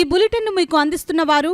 ఈ బులెటిన్ మీకు అందిస్తున్న వారు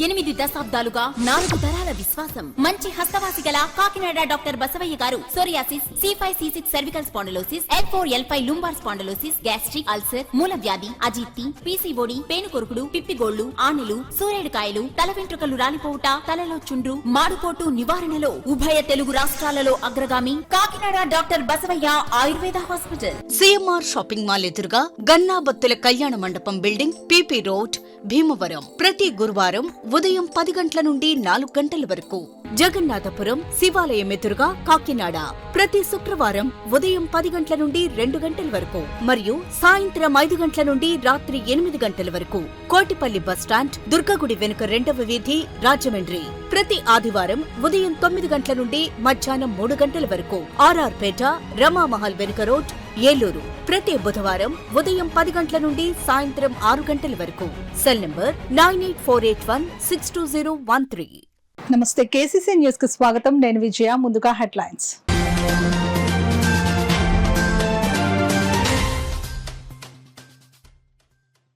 8 దశాబ్దాలుగా 4 తరాల విశ్వాసం. మంచి హస్తవాసి గల కాకినాడ డాక్టర్ బసవయ్య గారు psoriasis, C5, C6 cervical spondylosis, L4, L5 lumbar spondylosis, gastric ulcer, మూల వ్యాధి, అజీర్తి, PCOD, పేనుకొరుకుడు, పిప్పిగోళ్లు, ఆనెలు, సూరేడుకాయలు, తల వెంట్రుకలు రాలిపోవుట, తలలో చుండ్రు, మాడుపోటు నివారణలో ఉభయ తెలుగు రాష్ట్రాలలో అగ్రగామి Kakinada doctor Basavayya Ayurveda hospital. CMR shopping mall ఎదురుగా గన్నాబత్తుల కళ్యాణ మండపం బిల్డింగ్, PP రోడ్, భీమవరం. ప్రతి గురువారం ఉదయం 10 గంటల నుండి 4 గంటల వరకు. జగన్నాథపురం శివాలయం ఎదురుగా కాకినాడ ప్రతి శుక్రవారం ఉదయం 10 గంటల నుండి 2 గంటల వరకు మరియు సాయంత్రం 5 గంటల నుండి రాత్రి 8 గంటల వరకు. కోటిపల్లి బస్టాండ్, దుర్గగుడి వెనుక 2వ వీధి, రాజమండ్రి. ప్రతి ఆదివారం ఉదయం 9 గంటల నుండి మధ్యాహ్నం 3 గంటల వరకు. RR పేట, రమామహల్ వెనుక రోడ్, ఏలూరు. ప్రతి బుధవారం ఉదయం 10 గంటల నుండి సాయంత్రం 6 గంటల వరకు. Cell number 9848162013. నమస్తే, KCC న్యూస్ కు స్వాగతం. నేను విజయ. ముందుగా హెడ్లైన్స్.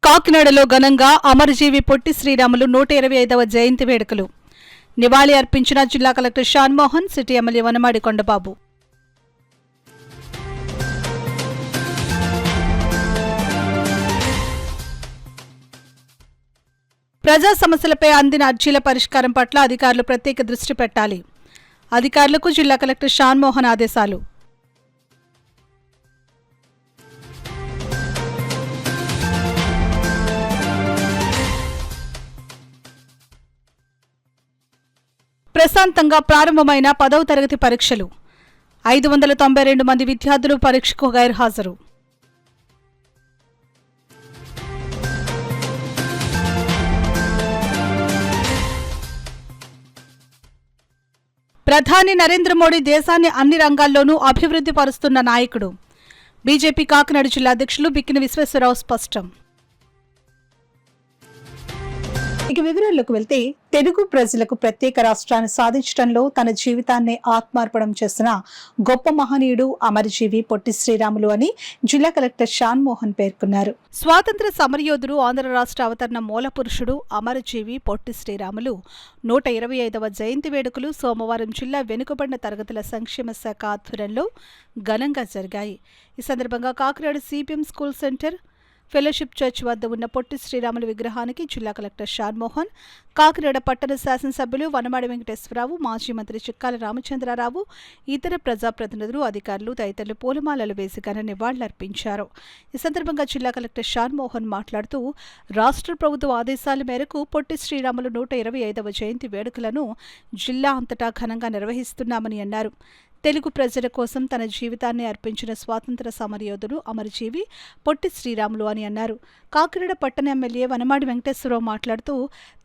కాకినాడలో ఘనంగా అమరజీవి పొట్టి శ్రీరాములు 125వ జయంతి వేడుకలు. నివాళి అర్పించిన జిల్లా collector Shan Mohan, city MLA Vanamadi Kondababu. ప్రజా సమస్యలపై అందిన అర్జీల పరిష్కారం పట్ల అధికారులు ప్రత్యేక దృష్టి పెట్టాలి. అధికారులకు జిల్లా కలెక్టర్ షాన్మోహన్ ఆదేశాలు. ప్రశాంతంగా ప్రారంభమైన 10వ తరగతి పరీక్షలు. 592 మంది విద్యార్థులు పరీక్షకు గైర్హాజరు. ప్రధాని నరేంద్ర మోడీ దేశాన్ని అన్ని రంగాల్లోనూ అభివృద్ధి పరుస్తున్న నాయకుడు. బీజేపీ కాకినాడ జిల్లా అధ్యక్షులు బిక్కిన విశ్వేశ్వరరావు స్పష్టం. ఇక వివరాల్లోకి వెళ్తే, తెలుగు ప్రజలకు ప్రత్యేక రాష్ట్రాన్ని సాధించడంలో తన జీవితాన్ని ఆత్మార్పణం చేసిన గొప్ప మహనీయుడు అమరజీవి పొట్టి శ్రీరాములు అని జిల్లా కలెక్టర్ షాన్మోహన్ పేర్కొన్నారు. స్వాతంత్ర సమరయోధుడు, ఆంధ్ర రాష్ట్ర అవతరణ మూలపురుషుడు అమరజీవి పొట్టి శ్రీరాములు 125వ జయంతి వేడుకలు సోమవారం జిల్లా వెనుకబడిన తరగతుల సంక్షేమ శాఖ ఆధ్వర్యంలో ఘనంగా జరిగాయి. ఈ సందర్భంగా Kakinada CPM school centre, fellowship church వద్ద ఉన్న పొట్టి శ్రీరాములు విగ్రహానికి జిల్లా కలెక్టర్ షాన్మోహన్, కాకినాడ పట్టణ శాసనసభ్యులు వనమాడి వెంకటేశ్వరరావు, మాజీ మంత్రి చిక్కాల రామచంద్రరావు, ఇతర ప్రజాప్రతినిధులు, అధికారులు తదితరులు పూలమాలలు వేసి ఘన నివాళులర్పించారు. ఈ సందర్భంగా జిల్లా కలెక్టర్ షాన్మోహన్ మాట్లాడుతూ, రాష్ట్ర ప్రభుత్వ ఆదేశాల మేరకు పొట్టి శ్రీరాములు 125వ జయంతి వేడుకలను జిల్లా అంతటా ఘనంగా నిర్వహిస్తున్నామని అన్నారు. తెలుగు ప్రజల కోసం తన జీవితాన్ని అర్పించిన స్వాతంత్ర సమరయోధుడు అమరజీవి పొట్టి శ్రీరాములు అని అన్నారు. కాకినాడ పట్టణ ఎమ్మెల్యే వనమాడి వెంకటేశ్వరరావు మాట్లాడుతూ,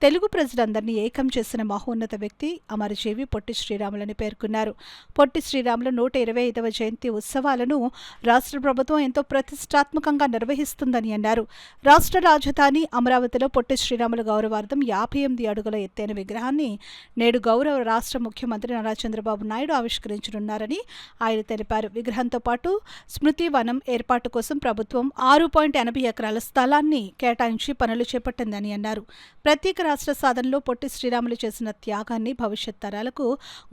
తెలుగు ప్రజలందరినీ ఏకం చేసిన మహోన్నత వ్యక్తి అమరజీవి పొట్టి శ్రీరాములని పేర్కొన్నారు. పొట్టి శ్రీరాములు 125వ జయంతి ఉత్సవాలను రాష్ట్ర ప్రభుత్వం ఎంతో ప్రతిష్టాత్మకంగా నిర్వహిస్తుందని అన్నారు. రాష్ట్ర రాజధాని అమరావతిలో పొట్టి శ్రీరాములు గౌరవార్థం 58 అడుగుల ఎత్తైన విగ్రహాన్ని నేడు గౌరవ రాష్ట్ర ముఖ్యమంత్రి నారా చంద్రబాబు నాయుడు ఆవిష్కరించనున్నారని ఆయన తెలిపారు. విగ్రహంతో పాటు స్మృతి వనం ఏర్పాటు కోసం ప్రభుత్వం 6.80 ఎకరాల స్థలాన్ని కేటాయించి పనులు చేపట్టిందని అన్నారు. ప్రత్యేక రాష్ట్ర సాధనలో పొట్టి శ్రీరాములు చేసిన త్యాగాన్ని భవిష్యత్ తరాలకు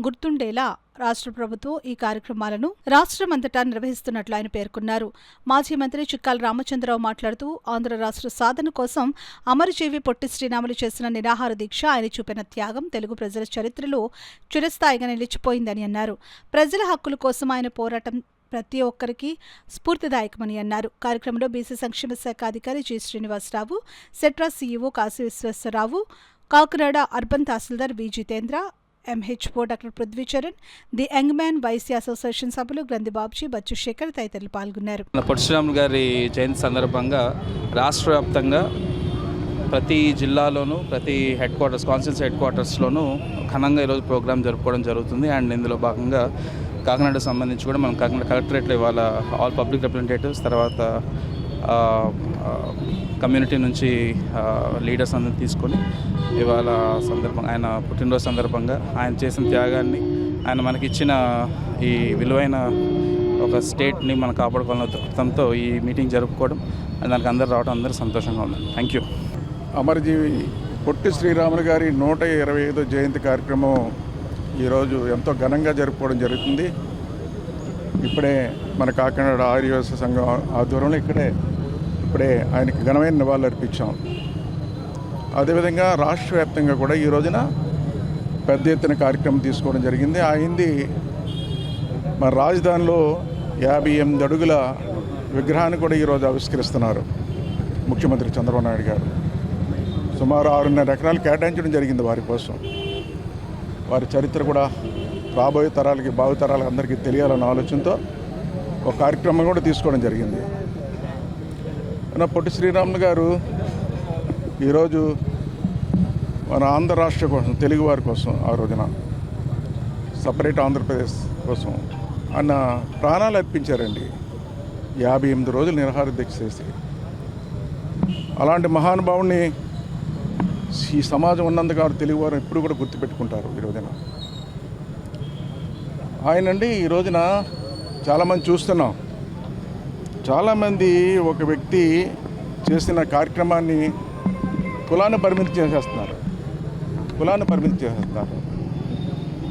గుర్తుండేలా రాష్ట్ర ప్రభుత్వం ఈ కార్యక్రమాలను రాష్ట్రమంతటా నిర్వహిస్తున్నట్లు ఆయన పేర్కొన్నారు. మాజీ మంత్రి చిక్కాల రామచంద్రరావు మాట్లాడుతూ, ఆంధ్ర రాష్ట్ర సాధన కోసం అమరజీవి పొట్టి శ్రీరాములు చేసిన నిరాహార దీక్ష, ఆయన చూపిన త్యాగం తెలుగు ప్రజల చరిత్రలో చిరస్థాయిగా నిలిచిపోయిందని అన్నారు. ప్రజల హక్కుల కోసం ఆయన పోరాటం ప్రతి ఒక్కరికి స్ఫూర్తిదాయకమని అన్నారు. కార్యక్రమంలో బీసీ సంక్షేమ శాఖ అధికారి జి శ్రీనివాసరావు, సెట్రా CEO Kashi Visweswararao, Kakinada urban tahsildar V Jitendra, MHO doctor Prithvicharan, the young man YC association సభ్యులు గ్రంథి బాబ్జీ, బచ్చు శేఖర్ తదితరులు పాల్గొన్నారు. పొట్టి శ్రీరాములు గారి జయంతి సందర్భంగా రాష్ట్ర వ్యాప్తంగా ప్రతి జిల్లాలోనూ, ప్రతి కాన్స్టిట్యూన్సీ హెడ్ క్వార్టర్స్లోనూ ఘనంగా ఈరోజు ప్రోగ్రాం జరుపుకోవడం జరుగుతుంది. అండ్ ఇందులో భాగంగా కాకినాడకు సంబంధించి కూడా మనం కాకినాడ కలెక్టరేట్లో ఇవాళ ఆల్ పబ్లిక్ రిప్రజెంటేటివ్స్, తర్వాత కమ్యూనిటీ నుంచి లీడర్స్ అందరిని తీసుకొని ఇవాళ సందర్భంగా, ఆయన పుట్టినరోజు సందర్భంగా ఆయన చేసిన త్యాగాన్ని, ఆయన మనకిచ్చిన ఈ విలువైన ఒక స్టేట్ని మనం కాపాడుకోవాలన్న దృక్పథంతో ఈ మీటింగ్ జరుపుకోవడం అండ్ దానికి అందరు రావడం అందరూ సంతోషంగా ఉంది. Thank you. అమరజీవి పొట్టి శ్రీరాములు గారి 125వ జయంతి కార్యక్రమం ఈరోజు ఎంతో ఘనంగా జరుపుకోవడం జరుగుతుంది. ఇప్పుడే మన కాకినాడ ఆర్యవేశ సంఘం ఆధ్వర్యంలో ఇప్పుడే ఆయనకి ఘనమైన నివాళులు అర్పించాం. అదేవిధంగా రాష్ట్ర వ్యాప్తంగా కూడా ఈ రోజున పెద్ద ఎత్తున కార్యక్రమం తీసుకోవడం జరిగింది. అయింది మన రాజధానిలో 58 అడుగుల విగ్రహాన్ని కూడా ఈరోజు ఆవిష్కరిస్తున్నారు ముఖ్యమంత్రి చంద్రబాబు నాయుడు గారు. సుమారు 6.5 ఎకరాలు కేటాయించడం జరిగింది వారి కోసం. వారి చరిత్ర కూడా రాబోయే తరాలకి భావితరాలకి అందరికీ తెలియాలన్న ఆలోచనతో ఒక కార్యక్రమం కూడా తీసుకోవడం జరిగింది. పొట్టి శ్రీరాములు గారు ఈరోజు మన ఆంధ్ర రాష్ట్ర కోసం, తెలుగు వారి కోసం, ఆ రోజున సపరేట్ ఆంధ్రప్రదేశ్ కోసం ఆయన ప్రాణాలు అర్పించారండి. 58 రోజులు నిరాహార దీక్ష చేసి. అలాంటి మహానుభావుని ఈ సమాజం ఉన్నందుకు తెలుగువారు ఎప్పుడు కూడా గుర్తుపెట్టుకుంటారు. ఈ రోజున ఆయనండి ఈ రోజున చాలామంది చూస్తున్నాం. చాలామంది ఒక వ్యక్తి చేసిన కార్యక్రమాన్ని కులాన్ని పరిమితి చేసేస్తున్నారు.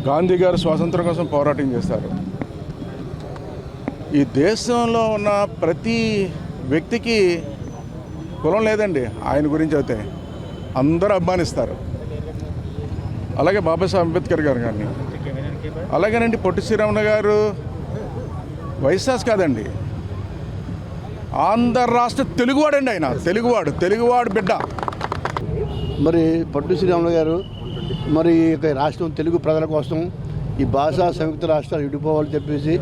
గాంధీ గారు స్వాతంత్రం కోసం పోరాటం చేశారు. ఈ దేశంలో ఉన్న ప్రతి వ్యక్తికి కులం లేదండి. ఆయన గురించి అయితే అందరూ అభిమానిస్తారు. అలాగే బాబాసాహెబ్ అంబేద్కర్ గారు కానీ, అలాగేనండి పొట్టి శ్రీరాములు గారు వైశాస్ కాదండి, ఆంధ్ర రాష్ట్ర తెలుగువాడండి. ఆయన తెలుగువాడు బిడ్డ. మరి పొట్టి శ్రీరాములు గారు మరి రాష్ట్రం తెలుగు ప్రజల కోసం ఈ భాషా సంయుక్త రాష్ట్రాలు విడిపోవాలని చెప్పేసి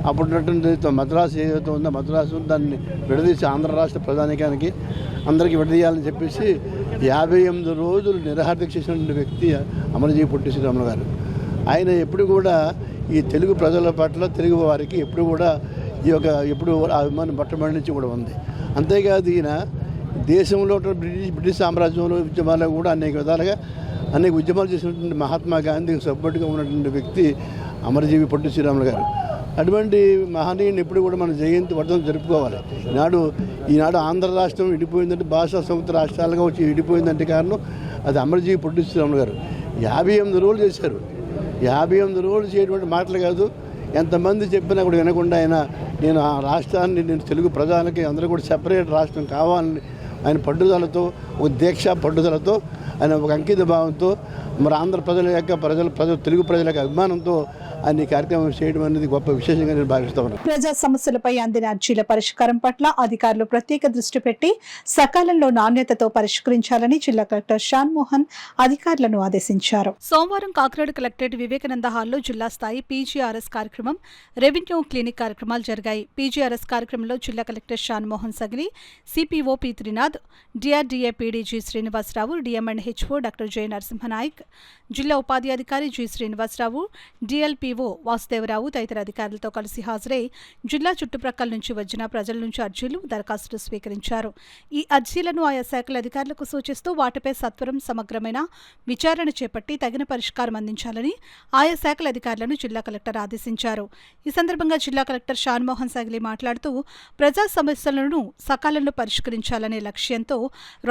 అప్పుడు ఉన్నటువంటి మద్రాసు ఏదైతే ఉందో మద్రాసు దాన్ని విడదీసి ఆంధ్ర రాష్ట్ర ప్రధానికానికి అందరికీ విడదీయాలని చెప్పేసి 58 రోజులు నిరాహారదీక్ష చేసినటువంటి వ్యక్తి అమరజీవి పొట్టి శ్రీరాములు గారు. ఆయన ఎప్పుడు కూడా ఈ తెలుగు ప్రజల పట్ల, తెలుగు వారికి ఎప్పుడు కూడా ఎప్పుడు అభిమానం మొట్టమొదటి నుంచి కూడా ఉంది. అంతేకాదు ఈయన దేశంలో బ్రిటిష్ సామ్రాజ్యంలో ఉద్యమాల్లో కూడా అనేక ఉద్యమాలు చేసినటువంటి మహాత్మా గాంధీకి సపోర్ట్గా ఉన్నటువంటి వ్యక్తి అమరజీవి పొట్టి శ్రీరాములు గారు. అటువంటి మహనీయుని ఎప్పుడు కూడా మన జయంతి వర్ధనం జరుపుకోవాలి. ఈనాడు ఆంధ్ర రాష్ట్రం విడిపోయిందంటే భాషా సంయుక్త రాష్ట్రాలుగా వచ్చి విడిపోయిందంటే కారణం అది అమరజీవి పొట్టి శ్రీరాములు గారు. 58 రోజులు చేశారు. 58 రోజులు చేయటువంటి మాటలు కాదు. ఎంతమంది చెప్పినా కూడా వినకుండా నేను ఆ రాష్ట్రాన్ని, నేను తెలుగు ప్రజలకి అందరూ కూడా సెపరేట్ రాష్ట్రం కావాలని ఆయన పట్టుదలతో, ఒక దీక్ష పట్టుదలతో, ఆయన ఒక అంకిత భావంతో, మరి ఆంధ్ర ప్రజల యొక్క తెలుగు ప్రజల యొక్క అభిమానంతో ఆయన ఈ కార్యక్రమం చేయడం అనేది గొప్ప విశేషంగా నేను భావిస్తా ఉన్నాను. ప్రజా సమస్యలపై అందిన అర్జీల పరిష్కారం పట్ల అధికారులు ప్రత్యేక దృష్టి పెట్టి సకాలంలో నాణ్యతతో పరిష్కరించాలని జిల్లా కలెక్టర్ షాన్ మోహన్ అధికారులను ఆదేశించారు. సోమవారం కాకినాడ కలెక్టరేట్ వివేకానంద హాల్లో జిల్లా స్థాయి పీజీఆర్ఎస్ కార్యక్రమం, రెవెన్యూ క్లినిక్ కార్యక్రమాలు జరిగాయి. పీజీఆర్ఎస్ కార్యక్రమంలో జిల్లా collector Shan Mohan Sagili, CPO P Trinath, DRDA PDG Srinivasarao, DM and HO doctor J Narasimhanayak, జిల్లా ఉపాధ్యాధికారి జి శ్రీనివాసరావు, డిఎల్పీఓ వాసుదేవరావు తదితర అధికారులతో కలిసి హాజరై జిల్లా చుట్టుప్రక్కల నుంచి వచ్చిన ప్రజల నుంచి అర్జీలు, దరఖాస్తులు స్వీకరించారు. ఈ అర్జీలను ఆయా శాఖల అధికారులకు సూచిస్తూ వాటిపై సత్వరం సమగ్రమైన విచారణ చేపట్టి తగిన పరిష్కారం అందించాలని ఆయా శాఖల అధికారులను జిల్లా కలెక్టర్ ఆదేశించారు. ఈ సందర్భంగా జిల్లా కలెక్టర్ షాన్ మోహన్ సగిలి మాట్లాడుతూ ప్రజా సమస్యలను సకాలంలో పరిష్కరించాలనే లక్ష్యంతో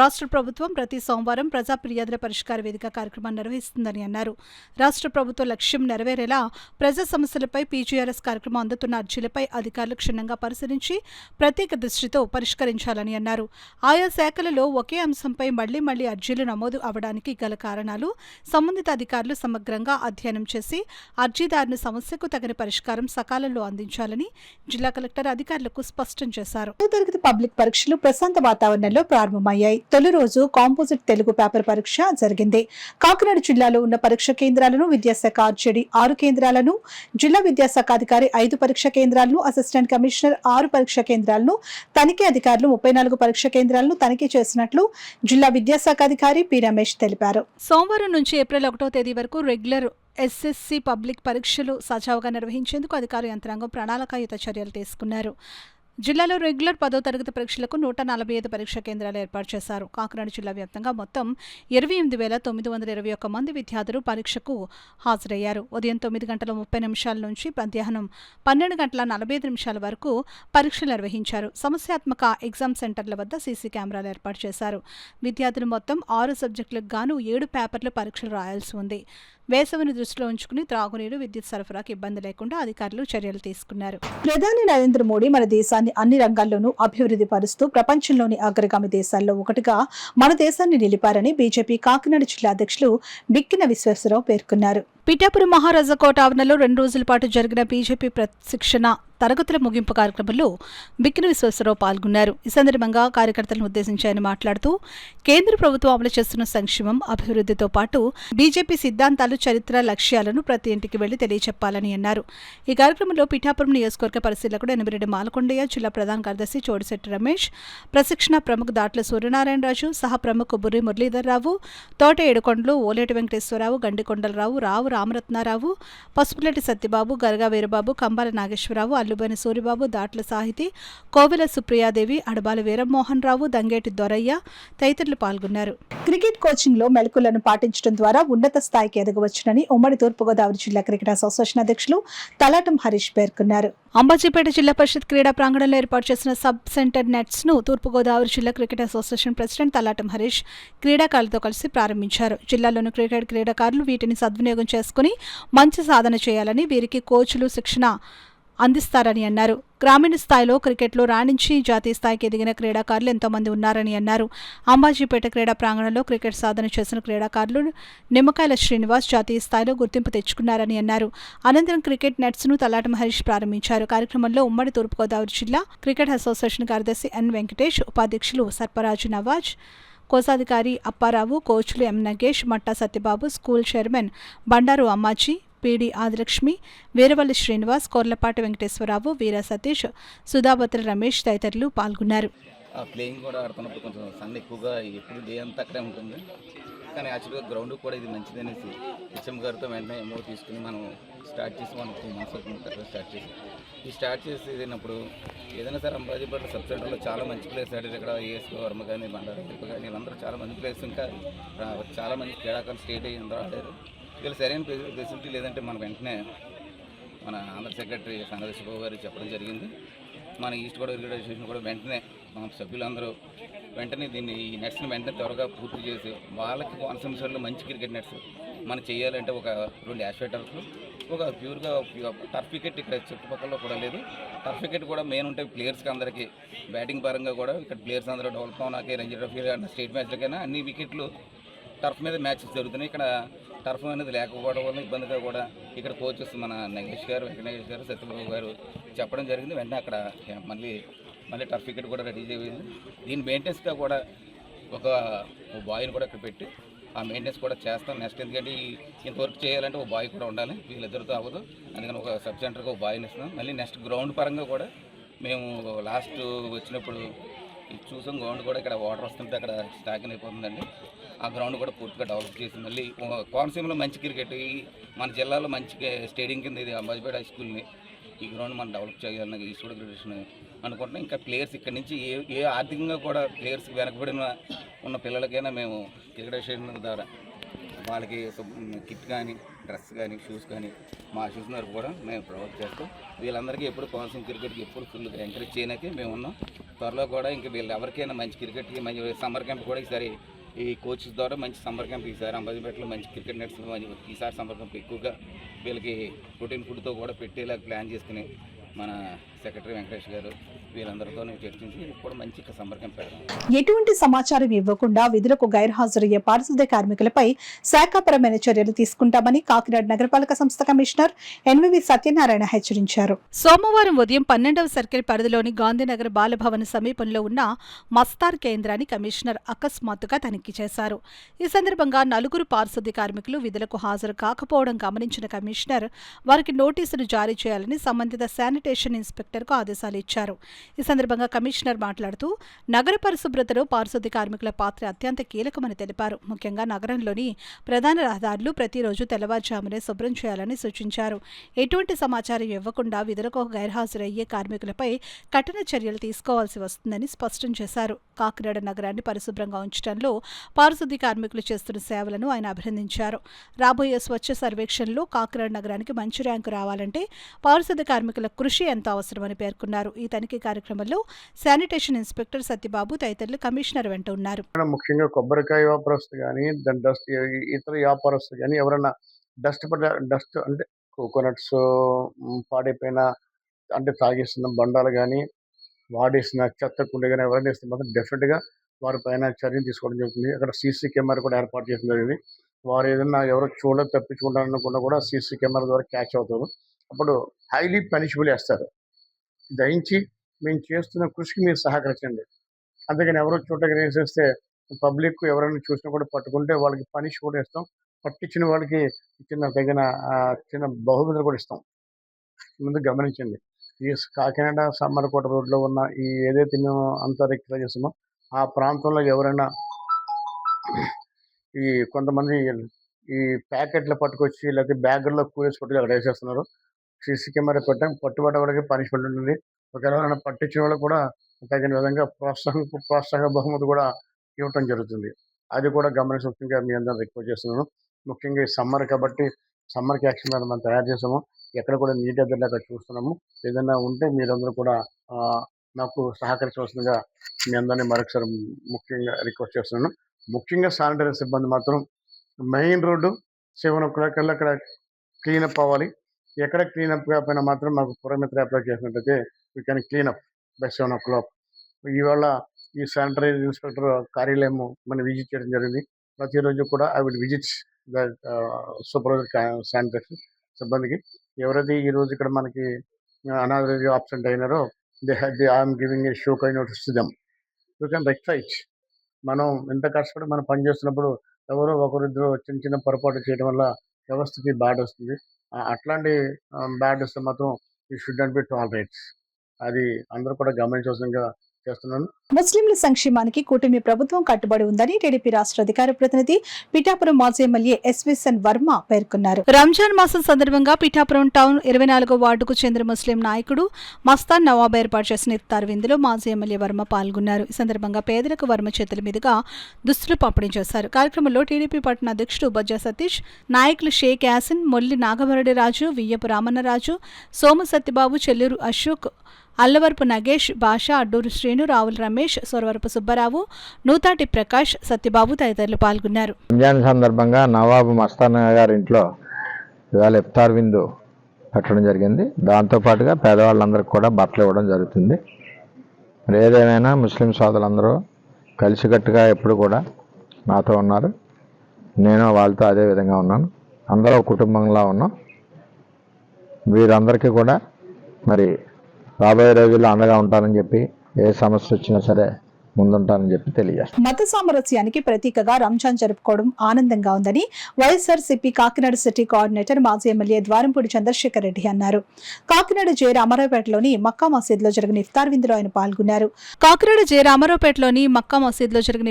రాష్ట్ర ప్రభుత్వం ప్రతి సోమవారం ప్రజా ఫిర్యాదుల పరిష్కార వేదిక కార్యక్రమాన్ని నిర్వహిస్తుందని అన్నారు. రాష్ట్ర ప్రభుత్వ లక్ష్యం నెరవేరేలా ప్రజా సమస్యలపై పీజీఆర్ఎస్ కార్యక్రమం అందుతున్న అర్జీలపై అధికారులు క్షుణ్ణంగా పరిశీలించి ప్రత్యేక దృష్టితో పరిష్కరించాలని అన్నారు. ఆయా శాఖలలో ఒకే అంశంపై మళ్లీ అర్జీలు నమోదు అవడానికి గల కారణాలు సంబంధిత అధికారులు సమగ్రంగా అధ్యయనం చేసి అర్జీదారుని సమస్యకు తగిన పరిష్కారం సకాలంలో అందించాలని జిల్లా కలెక్టర్ అధికారులకు స్పష్టం చేశారు. తరగతి పబ్లిక్ పరీక్షలు ప్రశాంత వాతావరణంలో ప్రారంభమయ్యాయి. తొలి రోజు కాంపోజిట్ తెలుగు పేపర్ పరీక్ష జరిగింది. కాకినాడ జిల్లాలో ఉన్న పరీక్ష కేంద్రాలను విద్యాశాఖ ఆర్జేడీ 6 కేంద్రాలను, జిల్లా విద్యాశాఖ అధికారి 5 పరీక్ష కేంద్రాలను, అసిస్టెంట్ కమిషనర్ 6 పరీక్ష కేంద్రాలను, తనిఖీ అధికారులు 34 పరీక్ష కేంద్రాలను తనిఖీ చేసినట్లు జిల్లా విద్యాశాఖ అధికారి పి రమేష్ తెలిపారు. సోమవారం నుంచి ఏప్రిల్ 1వ తేదీ వరకు రెగ్యులర్ ఎస్ఎస్సి పబ్లిక్ పరీక్షలు సజావుగా నిర్వహించేందుకు అధికార యంత్రాంగం ప్రణాళికాయుత చర్యలు తీసుకున్నారు. జిల్లాలో రెగ్యులర్ 10వ తరగతి పరీక్షలకు 145 పరీక్షా కేంద్రాలు ఏర్పాటు చేశారు. కాకినాడ జిల్లా వ్యాప్తంగా మొత్తం 28,921 మంది విద్యార్థులు పరీక్షకు హాజరయ్యారు. ఉదయం 9:30 నుంచి మధ్యాహ్నం 12:45 వరకు పరీక్షలు నిర్వహించారు. సమస్యాత్మక ఎగ్జామ్ సెంటర్ల వద్ద సీసీ కెమెరాలు ఏర్పాటు చేశారు. విద్యార్థులు మొత్తం 6 సబ్జెక్టులకు గాను 7 పేపర్లు పరీక్షలు రాయాల్సి ఉంది. వేసవిని దృష్టిలో ఉంచుకుని త్రాగునీరు, విద్యుత్ సరఫరాకు ఇబ్బంది లేకుండా అధికారులు చర్యలు తీసుకున్నారు. ప్రధాని నరేంద్ర మోడీ మన దేశాన్ని అన్ని రంగాల్లోనూ అభివృద్ధి పరుస్తూ ప్రపంచంలోని అగ్రగామి దేశాల్లో ఒకటిగా మన దేశాన్ని నిలిపారని బీజేపీ కాకినాడ జిల్లా అధ్యక్షులు బిక్కిన విశ్వేశ్వరరావు పేర్కొన్నారు. పిఠాపురం మహారాజా కోట ఆవరణలో 2 రోజుల పాటు జరిగిన బీజేపీ ప్రశిక్షణ తరగతుల ముగింపు కార్యక్రమంలో బిక్కిన విశ్వేశ్వరరావు పాల్గొన్నారు. ఈ సందర్భంగా కార్యకర్తలను ఉద్దేశించి ఆయన మాట్లాడుతూ కేంద్ర ప్రభుత్వం అమలు చేస్తున్న సంక్షేమం, అభివృద్ధితో పాటు బీజేపీ సిద్ధాంతాలు, చరిత్ర, లక్ష్యాలను ప్రతి ఇంటికి వెళ్లి తెలియచెప్పాలని అన్నారు. ఈ కార్యక్రమంలో పిఠాపురం నియోజకవర్గ పరిశీలకుడు ఎనిమిరెడ్డి మాలకొండయ్య, జిల్లా ప్రధాన కార్యదర్శి చోడిశెట్టి రమేష్, ప్రశిక్షణ ప్రముఖ దాట్ల సూర్యనారాయణరాజు, సహా ప్రముఖ బుర్రి మురళీధర్రావు, తోట ఏడుకొండలు, ఓలేటి వెంకటేశ్వరరావు, గండికొండలరావు, రావు రామరత్నారావు, పసుపులెట్టి సత్యబాబు, గరగా వీరబాబు, కంబాల నాగేశ్వరరావు, అల్లుబైన సూరిబాబు, దాట్ల సాహితి, కోవెల సుప్రియాదేవి, అడబాల వీరమోహన్ రావు, దంగేటి దొరయ్య తదితరులు పాల్గొన్నారు. క్రికెట్ కోచింగ్ లో మెలకువలను పాటించడం ద్వారా ఉన్నత స్థాయికి ఎదగవచ్చునని ఉమ్మడి తూర్పుగోదావరి జిల్లా క్రికెట్ అసోసియేషన్ అధ్యక్షులు తలాటం హరీష్ పేర్కొన్నారు. అంబాజీపేట జిల్లా పరిషత్ క్రీడా ప్రాంగణంలో ఏర్పాటు చేసిన సబ్ సెంటర్ నెట్స్ ను తూర్పుగోదావరి జిల్లా cricket association president Talatam Harish క్రీడాకారులతో కలిసి ప్రారంభించారు. జిల్లాలోని క్రీడాకారులు వీటిని సద్వినియోగం చేసుకుని మంచి సాధన చేయాలని, వీరికి కోచ్లు శిక్షణ అందిస్తారని అన్నారు. గ్రామీణ స్థాయిలో క్రికెట్లో రాణించి జాతీయ స్థాయికి ఎదిగిన క్రీడాకారులు ఎంతోమంది ఉన్నారని అన్నారు. అంబాజీపేట క్రీడా ప్రాంగణంలో క్రికెట్ సాధన చేసిన క్రీడాకారులు నిమ్మకాయల శ్రీనివాస్ జాతీయ స్థాయిలో గుర్తింపు తెచ్చుకున్నారని అన్నారు. అనంతరం క్రికెట్ నెట్స్ ను తలాటం హరీష్ ప్రారంభించారు. కార్యక్రమంలో ఉమ్మడి తూర్పుగోదావరి జిల్లా క్రికెట్ అసోసియేషన్ కార్యదర్శి ఎన్ వెంకటేష్, ఉపాధ్యక్షులు సర్పరాజు నవాజ్, కోశాధికారి అప్పారావు, కోచ్లు M Nagesh, Matta Satyababu, school chairman Bandaru Ammaji, PD Adilakshmi, Veeravalli Srinivas, Korlapati Venkateswararao, Veera Satish, Sudhabhadra Ramesh తదితరులు పాల్గొన్నారు. ప్లేయింగ్ కూడా ఆడుతున్నప్పుడు కొంచెం సన్ ఎక్కువగా ఎప్పుడు డే అంతా అక్కడే ఉంటుంది. కానీ యాక్చువల్గా గ్రౌండ్ కూడా ఇది మంచిది అనేసి హెచ్ఎం గారితో వెంటనే ఎమో తీసుకుని మనం స్టార్ట్ చేసి మనకు 2 months అవుతుంది స్టార్ట్ చేసేటప్పుడు ఏదైనా సరే అంబాజీపేట సబ్ సెంటర్లో చాలా మంచి ప్లేయర్స్ ఆడారు. ఇక్కడ ఏఎస్ వర్మ కానీ, బండారు తిప్ప కానీ వీళ్ళందరూ చాలా మంచి ప్లేయర్స్, ఇంకా చాలా మంది క్రీడాకారులు స్టేట్ అయ్యి అందరూ ఆడారు. వీళ్ళు సరైన ఫెసిలిటీ లేదంటే మనం వెంటనే మన ఆంధ్ర సెక్రటరీ సంగదేశ్వరరావు గారు చెప్పడం జరిగింది. మన ఈస్ట్ గోదావరి అసోసియేషన్ కూడా వెంటనే మన సభ్యులందరూ వెంటనే దీన్ని ఈ నెట్స్ని వెంటనే త్వరగా పూర్తి చేసి వాళ్ళకి కాన్సెన్ట్రేషన్లో మంచి క్రికెట్ నెట్స్ మనం చేయాలంటే ఒక 2 యాష్వేటర్స్, ఒక ప్యూర్గా టర్ఫ్ వికెట్ ఇక్కడ చుట్టుపక్కల కూడా లేదు. టర్ఫ్ వికెట్ కూడా మెయిన్ ఉంటాయి ప్లేయర్స్కి అందరికీ. బ్యాటింగ్ పరంగా కూడా ఇక్కడ ప్లేయర్స్ అందరూ డెవలప్ అవునాకే, రంజీ ట్రోఫీ స్టేట్ మ్యాచ్లకైనా అన్ని వికెట్లు టర్ఫ్ మీద మ్యాచెస్ జరుగుతున్నాయి. ఇక్కడ టర్ఫ్ అనేది లేకపోవడం వల్ల ఇబ్బందిగా కూడా ఇక్కడ కోచెస్ మన నగేష్ గారు, వెంకటేష్ గారు, సత్యబాబు గారు చెప్పడం జరిగింది. వెంటనే అక్కడ మళ్ళీ టర్ఫ్ వికెట్ కూడా రెడీ చేయాలి. దీని మెయింటెనెన్స్గా కూడా ఒక బాయ్ని కూడా ఇక్కడ పెట్టి ఆ మెయింటెనెన్స్ కూడా చేస్తాం నెక్స్ట్. ఎందుకంటే ఇంతవరకు చేయాలంటే ఒక బాయ్ కూడా ఉండాలి, వీళ్ళిద్దరితో అవ్వదు. అందుకని ఒక సబ్ సెంటర్కి ఒక బాయ్ని ఇస్తున్నాం. మళ్ళీ నెక్స్ట్ గ్రౌండ్ పరంగా కూడా మేము లాస్ట్ వచ్చినప్పుడు చూసాం, గ్రౌండ్ కూడా ఇక్కడ వాటర్ వస్తుంటే అక్కడ స్టాకిన్ అయిపోతుందండి. ఆ గ్రౌండ్ కూడా పూర్తిగా డెవలప్ చేసి మళ్ళీ కోనసీమలో మంచి క్రికెట్ మన జిల్లాలో మంచి స్టేడియం కింద ఇది అంబాజీపేట హై స్కూల్ని ఈ గ్రౌండ్ మనం డెవలప్ చేయాలని ఈస్ట్ గోదావరి ఫెడరేషన్ అనుకుంటున్నాం. ఇంకా ప్లేయర్స్ ఇక్కడ నుంచి ఏ ఆర్థికంగా కూడా ప్లేయర్స్కి వెనకబడిన ఉన్న పిల్లలకైనా మేము క్రికెట్ అసోసియేషన్ ద్వారా వాళ్ళకి కిట్ కానీ, డ్రెస్ కానీ, షూస్ కానీ మా అసోసియేషన్ వరకు కూడా మేము ప్రొవైడ్ చేస్తాం. వీళ్ళందరికీ ఎప్పుడు కోనసీమ క్రికెట్కి ఎప్పుడు ఫుల్గా ఎంకరేజ్ చేయడానికి మేము ఉన్నాం. త్వరలో కూడా ఇంకా వీళ్ళు ఎవరికైనా మంచి క్రికెట్కి మంచి సమ్మర్ క్యాంప్ కూడా ఈసారి ఈ కోచెస్ ద్వారా మంచి సమ్మర్ క్యాంప్ ఈసారి అంబాజీపేటలో మంచి క్రికెట్ నెట్స్ ఈసారి సమ్మర్ క్యాంప్ ఎక్కువగా వీళ్ళకి ప్రోటీన్ ఫుడ్తో కూడా పెట్టేలా ప్లాన్ చేసుకుని మన సెక్రటరీ వెంకటేష్ గారు వీళ్ళందరితో చర్చించి కూడా మంచి సమ్మర్ క్యాంప్ పెడతాం. ఎటువంటి సమాచారం ఇవ్వకుండా విధులకు గైర్హాజరయ్యే పారిశుద్ధ్య కార్మికులపై శాఖాపరమైన చర్యలు తీసుకుంటామని కాకినాడ నగరపాలక సంస్థ కమిషనర్ ఎన్వివి సత్యనారాయణ హెచ్చరించారు. సోమవారం ఉదయం 12వ సర్కిల్ పరిధిలోని గాంధీనగర్ బాలభవన్ సమీపంలో ఉన్న మస్తార్ కేంద్రాన్ని కమిషనర్ అకస్మాత్తుగా తనిఖీ చేశారు. ఈ సందర్భంగా 4 పారిశుద్ధ్య కార్మికులు విధులకు హాజరు కాకపోవడం గమనించిన కమిషనర్ వారికి నోటీసులు జారీ చేయాలని సంబంధిత శానిటేషన్ ఇన్స్పెక్టర్కు ఆదేశాలు ఇచ్చారు. ఈ సందర్భంగా కమిషనర్ మాట్లాడుతూ నగర పరిశుభ్రతలో పారిశుద్ధ్య కార్మికుల పాత్ర అత్యంత కీలకమని తెలిపారు. ముఖ్యంగా నగరంలోని ప్రధాన రహదారులు ప్రతిరోజు తెల్లవారుజామునే శుభ్రం చేయాలని సూచించారు. ఎటువంటి సమాచారం ఇవ్వకుండా విధులకు గైర్హాజరయ్యే కార్మికులపై కఠిన చర్యలు తీసుకోవాల్సి వస్తుందని స్పష్టం చేశారు. కాకినాడ నగరాన్ని పరిశుభ్రంగా ఉంచడంలో పారిశుద్ధ్య కార్మికులు చేస్తున్న సేవలను ఆయన అభినందించారు. రాబోయే స్వచ్ఛ సర్వేక్షణలో కాకినాడ నగరానికి మంచి ర్యాంకు రావాలంటే పారిశుద్ధ్య కార్మికుల కృషి ఎంతో అవసరమని పేర్కొన్నారు. ఈ తనిఖీ కార్యక్రమంలో శానిటేషన్ ఇన్స్పెక్టర్ సత్యబాబు తదితరులు కమిషనర్ వెంట ఉన్నారు. ముఖ్యంగా కొబ్బరికాయ వ్యాపారస్తులు కానీ దాని డస్ట్ ఇతర వ్యాపారస్తులు కానీ ఎవరైనా డస్ట్ అంటే కోకోనట్స్ పాడైపోయిన అంటే తాగేసిన బండాలు కానీ వాడేసిన చెత్త కుండ కానీ ఎవరైనా ఇస్తే మాత్రం డెఫినెట్గా వారి పైన చర్యలు తీసుకోవడం జరుగుతుంది. అక్కడ సీసీ కెమెరా కూడా ఏర్పాటు చేయడం జరిగింది. వారు ఏదైనా ఎవరో తప్పించుకుంటారనుకున్నా కూడా సీసీ కెమెరా ద్వారా క్యాచ్ అవుతారు. అప్పుడు హైలీ పనిషబుల్ వేస్తారు. దయించి మేము చేస్తున్న కృషికి మీరు సహకరించండి. అంతేగాని ఎవరో చూడటానికి వేసేస్తే పబ్లిక్ ఎవరైనా చూసినా కూడా పట్టుకుంటే వాళ్ళకి పనిష్ కూడా ఇస్తాం. పట్టించిన వాళ్ళకి చిన్న బహుమతులు కూడా ఇస్తాం. ముందు గమనించండి. ఈ కాకినాడ సామర్లకోట రోడ్లో ఉన్న ఈ ఏదైతే మేము అంతా రెక్టిఫై చేస్తామో ఆ ప్రాంతంలో ఎవరైనా ఈ కొంతమంది ఈ ప్యాకెట్లు పట్టుకొచ్చి లేకపోతే బ్యాగుల్లో కూరేసి పట్టుకు అక్కడ వేసేస్తున్నారు. సీసీ కెమెరా పెట్టాం. పట్టుబడ్డ వాళ్ళకి పనిష్మెంట్ ఉంటుంది. ఒకవేళ ఎవరైనా పట్టించిన వాళ్ళకి కూడా తగిన విధంగా ప్రోత్సాహ బహుమతి కూడా ఇవ్వటం జరుగుతుంది. అది కూడా గమనించవలసిందిగా మీ అందరూ రిక్వెస్ట్ చేస్తున్నాను. ముఖ్యంగా ఈ సమ్మర్ కాబట్టి సమ్మర్కి యాక్షన్ ప్లాన్ మనం తయారు చేసాము. ఎక్కడ కూడా నీటి ఎద్దడి అక్కడ చూస్తున్నాము. ఏదైనా ఉంటే మీరందరూ కూడా నాకు సహకరించవలసిందిగా మీ అందరినీ మరొకసారి ముఖ్యంగా రిక్వెస్ట్ చేస్తున్నాను. ముఖ్యంగా శానిటరీ సిబ్బంది మాత్రం మెయిన్ రోడ్డు 7 o'clock కల్లా అక్కడ క్లీనప్ అవ్వాలి. ఎక్కడ క్లీనప్ కాకపోయినా మాత్రం మాకు పురమిత్ర అప్లై చేసినట్టయితే we can cleanup by 7 o'clock. ఇవాళ ఈ శానిటరీ ఇన్స్పెక్టర్ కార్యాలయం మనం విజిట్ చేయడం జరిగింది. ప్రతిరోజు కూడా I will visit the supervisor sanitary సిబ్బందికి. ఎవరైతే ఈరోజు ఇక్కడ మనకి అనాథరైజ్ ఆబ్సెంట్ అయినారో I'm giving a show cause notice to them. You can rectify it. మనం ఎంత కష్టపడి మనం పని చేస్తున్నప్పుడు ఎవరో ఒకరిద్దరు చిన్న పొరపాటు చేయడం వల్ల వ్యవస్థకి బ్యాడ్ వస్తుంది. అట్లాంటి బ్యాడ్ వస్తే మాత్రం you should not be tolerate. అది అందరూ కూడా గమనించవలసిందిగా చేస్తున్నాను. ముస్లింల సంక్షేమానికి కూటమి ప్రభుత్వం కట్టుబడి ఉందని టీడీపీ రాష్ట్ర అధికార ప్రతినిధి పిఠాపురం మాజీ ఎమ్మెల్యే ఎస్విఎన్ వర్మ పేర్కొన్నారు. రంజాన్ మాసం సందర్భంగా పిఠాపురం టౌన్ 24వ వార్డుకు చెందిన ముస్లిం నాయకుడు మస్తాన్ నవాబ్ ఏర్పాటు చేసిన ఇఫ్తార్ విందులో మాజీ ఎమ్మెల్యే వర్మ పాల్గొన్నారు. ఈ సందర్భంగా పేదలకు వర్మ చేతుల మీదుగా దుస్తులు పంపిణీ చేశారు. కార్యక్రమంలో టీడీపీ పట్టణ అధ్యక్షుడు బొజ్జా సతీష్, నాయకులు షేక్ యాసిన్, మొల్లి నాగవరడి రాజు, వియ్యపు రామన్నరాజు, సోము సత్యబాబు, చెల్లూరు అశోక్, అల్లవరపు నగేష్, భాషా, అడ్డూరు శ్రీను, రావుల రమేష్, సోరవరపు సుబ్బారావు, నూతాటి ప్రకాష్, సత్యబాబు తదితరులు పాల్గొన్నారు. రంజాన్ సందర్భంగా నవాబు మస్తాన్ గారి ఇంట్లో ఇవాళ ఇఫ్తార్ విందు పెట్టడం జరిగింది. దాంతోపాటుగా పేదవాళ్ళందరికీ కూడా బట్టలు ఇవ్వడం జరుగుతుంది. మరి ఏదేమైనా ముస్లిం సోదరులందరూ కలిసికట్టుగా ఎప్పుడు కూడా నాతో ఉన్నారు. నేను వాళ్ళతో అదే విధంగా ఉన్నాను. అందరూ కుటుంబంలా ఉన్నాం. వీరందరికీ కూడా మరి రాబోయే రోజుల్లో అండగా ఉంటానని చెప్పి ఏ సమస్య వచ్చినా సరే ముందుంటానని చెప్పి తెలియజేస్తాను. మత సామరస్యానికి ప్రతీకగా రంజాన్ జరుపుకోవడం ఆనందంగా ఉందని వైఎస్ఆర్సీపీ కాకినాడ సిటీ కోఆర్డినేటర్ మాజీ ఎమ్మెల్యే ద్వారంపూడి చంద్రశేఖర్ రెడ్డి అన్నారు. కాకినాడ జే రామారావుపేటలోని మక్కా మసీద్లో జరిగిన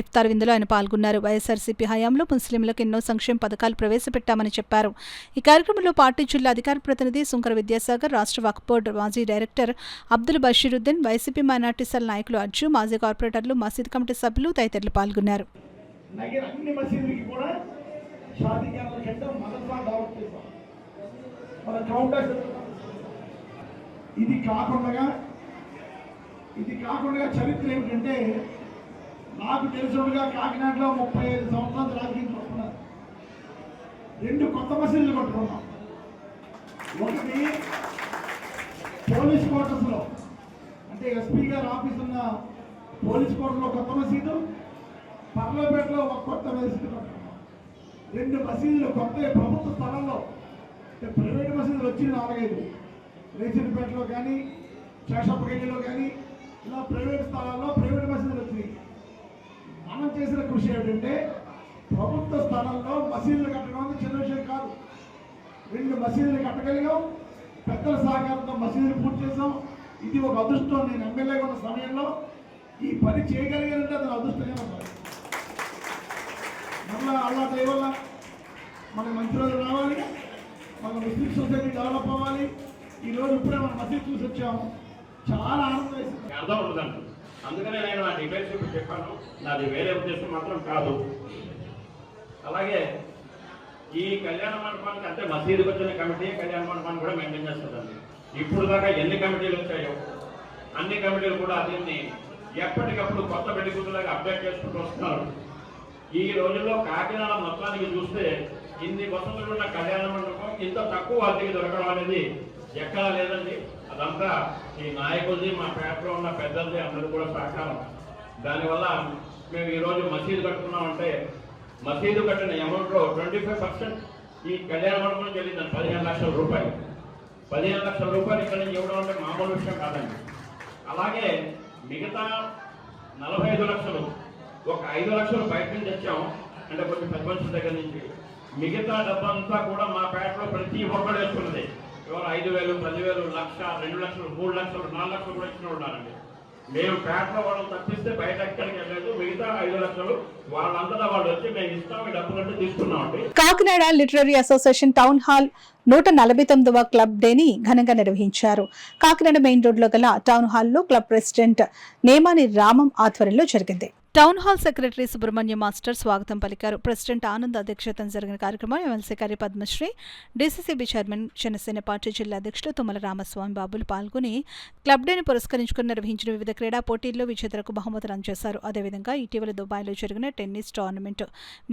ఇఫ్తార్ విందులో ఆయన పాల్గొన్నారు. వైఎస్ఆర్సీపీ హయాంలో ముస్లింలకు ఎన్నో సంక్షేమ పథకాలు ప్రవేశపెట్టామని చెప్పారు. ఈ కార్యక్రమంలో పార్టీ జిల్లా అధికార ప్రతినిధి సుంకర విద్యాసాగర్, రాష్ట్ర వక్ఫ్ బోర్డు మాజీ director Abdul Basheeruddin, YCP minority cell నాయకులు అర్జు, మాజీ కార్పొరేటర్లు, మసీద్ కమిటీ సభ్యులు తదితరులు పాల్గొన్నారు. ఇది కాకుండా చరిత్ర ఏమిటంటే, నాకు తెలిసినట్టుగా కాకినాడలో 35 సంవత్సరాలు రాజకీయం పడుతున్నారు. 2 కొత్త మసీదులు కట్టుకున్నాం. ఒకటి పోలీస్ క్వార్టర్స్లో, అంటే ఎస్పీ గారు ఆఫీస్ ఉన్న పోలీస్ కోర్టులో కొత్త మసీదు, పర్లపేటలో ఒక కొత్త మసీదు కట్టుకున్నాం. 2 మసీదులు కొత్త ప్రభుత్వ స్థలంలో. ప్రైవేట్ మసీదులు వచ్చి 4-5 రేసిపేటలో కానీ శేషప్పగల్లిలో కానీ ఇలా ప్రైవేట్ స్థలాల్లో ప్రైవేట్ మసీదులు వచ్చినాయి. మనం చేసిన కృషి ఏమిటంటే, ప్రభుత్వ స్థలంలో మసీదులు కట్టడం చిన్న విషయం కాదు. 2 మసీదులు కట్టగలిగాం. పెద్దల సహకారంతో మసీదులు పూర్తి చేసాం. ఇది ఒక అదృష్టం. నేను ఎమ్మెల్యేగా ఉన్న సమయంలో ఈ పని చేయగలిగానంటే అది అదృష్టంగా ఉండాలి. మళ్ళా అల్లా దయవల్ల మనకు మంచి రోజులు రావాలి, మన ముస్లిం సొసైటీ డెవలప్ అవ్వాలి. ఈరోజు ఇప్పుడే మనం మసీద్ చూసి వచ్చాము, చాలా ఆనందం వేసింది. అర్థం ఉంటుందంట. అందుకనే నేను ఆ డిబేట్స్ ఇప్పుడు చెప్పాను, నాది వేరే ఉద్దేశం మాత్రం కాదు. అలాగే ఈ కళ్యాణ మండపానికి అంటే మసీదుకి వచ్చిన కమిటీ కళ్యాణ మండపాన్ని కూడా మెయింటైన్ చేస్తుందండి. ఇప్పుడు దాకా ఎన్ని కమిటీలు వచ్చాయో అన్ని కమిటీలు కూడా దీన్ని ఎప్పటికప్పుడు కొత్త పెళ్లికూతులాగా అప్డేట్ చేసుకుంటూ వస్తున్నారు. ఈ రోజుల్లో కాకినాడ మొత్తానికి చూస్తే ఇన్ని వసతులు ఉన్న కళ్యాణ మండపం ఇంత తక్కువ వాటికి దొరకడం అనేది ఎక్కడా లేదండి. అదంతా ఈ నాయకులది, మా పేటలో ఉన్న పెద్దలది, అందరూ కూడా సహకారం. దానివల్ల మేము ఈరోజు మసీదు కట్టుకున్నామంటే మసీదు కట్టిన అమౌంట్లో 25% ఈ కళ్యాణ మండపం చెల్లిందండి. 15 లక్షల రూపాయలు. 15 లక్షల రూపాయలు ఇక్కడ నుంచి ఇవ్వడం అంటే మామూలు విషయం కాదండి. అలాగే మిగతా 45 లక్షలు, ఒక 5 లక్షలు బయట నుంచి తెచ్చాము, అంటే కొంచెం పెద్ద మనుషుల దగ్గర నుంచి. మిగతా డబ్బంతా కూడా మా పేటలో ప్రతి ఒక్కరు వేసుకున్నది. ఎవరు 5,000, 10,000, 1,00,000, 2 లక్షలు, 3 లక్షలు, 4 లక్షలు కూడా ఇచ్చిన ఉన్నారండి. మేము పేటలో వాళ్ళని తప్పిస్తే బయట ఎక్కడికి వెళ్ళలేదు. మిగతా 5 లక్షలు వాళ్ళంతటా వాళ్ళు వచ్చి మేము ఇస్తాం, ఈ డబ్బులంటే తీసుకున్నామండి. Kakinada literary association town hall 149వ క్లబ్ డేని ఘనంగా నిర్వహించారు. కాకినాడ మెయిన్ రోడ్ లో గల టౌన్ హాల్లో క్లబ్ ప్రెసిడెంట్ నేమాని రామం ఆధ్వర్యంలో జరిగింది. Town hall secretary Subrahmanya master స్వాగతం పలికారు. ప్రెసిడెంట్ ఆనంద్ అధ్యక్షతన జరిగిన కార్యక్రమంలో MLC Kari Padmasri, DCCB chairman Janasena party జిల్లా అధ్యక్షుడు తుమ్మల రామస్వామి బాబులు పాల్గొని క్లబ్ డేని పురస్కరించుకుని నిర్వహించిన వివిధ క్రీడా పోటీల్లో విజేతలకు బహుమతులు అందజేశారు. అదేవిధంగా ఇటీవల దుబాయ్లో జరిగిన టెన్నిస్ టోర్నమెంట్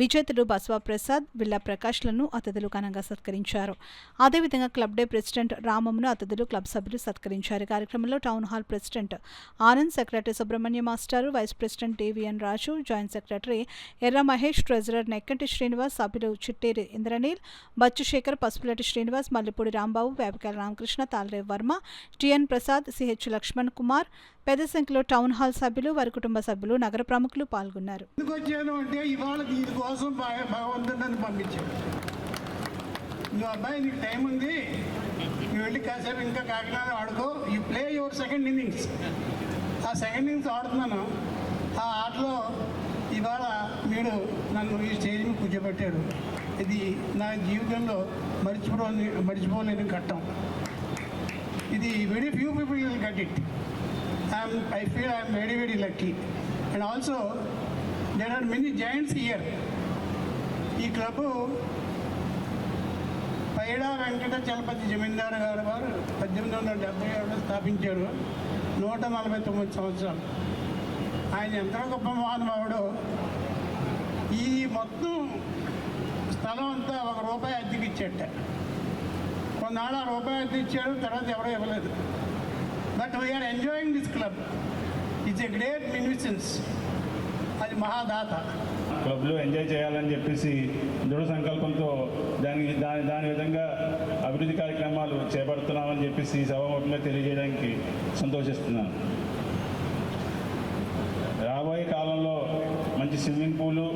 విజేతలు బస్వా ప్రసాద్, విల్లా ప్రకాష్లను అతిథులు ఘనంగా సత్కరించారు. అదేవిధంగా క్లబ్ డే ప్రెసిడెంట్ రామమును అతిథులు క్లబ్ సభ్యులు సత్కరించారు. కార్యక్రమంలో town hall president Anand, secretary Subrahmanya master, vice president DVN Raju, joint secretary Erra Mahesh, treasurer Nekkanti Srinivas, సభ్యులు చిట్టేరి ఇంద్రనీల్, బచ్చు శేఖర్, పసుపులటి శ్రీనివాస్, మల్లిపూడి రాంబాబు, వేపకాల రామకృష్ణ, తాలరేవ్ వర్మ, టిఎన్ ప్రసాద్, సిహెచ్ లక్ష్మణ్ కుమార్, పెద్ద సంఖ్యలో టౌన్ హాల్ సభ్యులు, వారి కుటుంబ సభ్యులు, నగర ప్రముఖులు పాల్గొన్నారు. ఎందుకు వచ్చాను అంటే ఇవాళ దీనికోసం భగవంతుడు నన్ను పంపించాడు. నువ్వు అబ్బాయి, నీకు టైం ఉంది, నువ్వు వెళ్ళి కాసేపు ఇంకా కాకినాడ ఆడుకో, you play your second innings. ఆ సెకండ్ ఇన్నింగ్స్ ఆడుతున్నాను. ఆ ఆటలో ఇవాళ మీరు నన్ను ఈ స్టేజ్ మీద కూర్చోబెట్టాడు. ఇది నా జీవితంలో మర్చిపోలేని ఘట్టం. ఇది very few people will get it. I feel I am very, very lucky. And also, there are many giants here. ఈ క్లబ్ పైడా వెంకట చలపతి జమీందారు గారు 1877లో స్థాపించారు. 149 సంవత్సరాలు. ఆయన ఎంతో గొప్ప మహానుభావుడు. ఈ మొత్తం స్థలం అంతా ₹1 అద్దెకి ఇచ్చాట. కొన్నాళ్ళు ₹1 అద్దె ఇచ్చాడు, తర్వాత ఎవరో ఇవ్వలేదు. But we're enjoying this club. It's a great beneficence. అది మహాదాత. క్లబ్లో ఎంజాయ్ చేయాలని చెప్పేసి దృఢ సంకల్పంతో దాని విధంగా అభివృద్ధి కార్యక్రమాలు చేపడుతున్నామని చెప్పేసి సభాముఖంగా తెలియజేయడానికి సంతోషిస్తున్నాను. రాబోయే కాలంలో మంచి స్విమ్మింగ్ పూలు,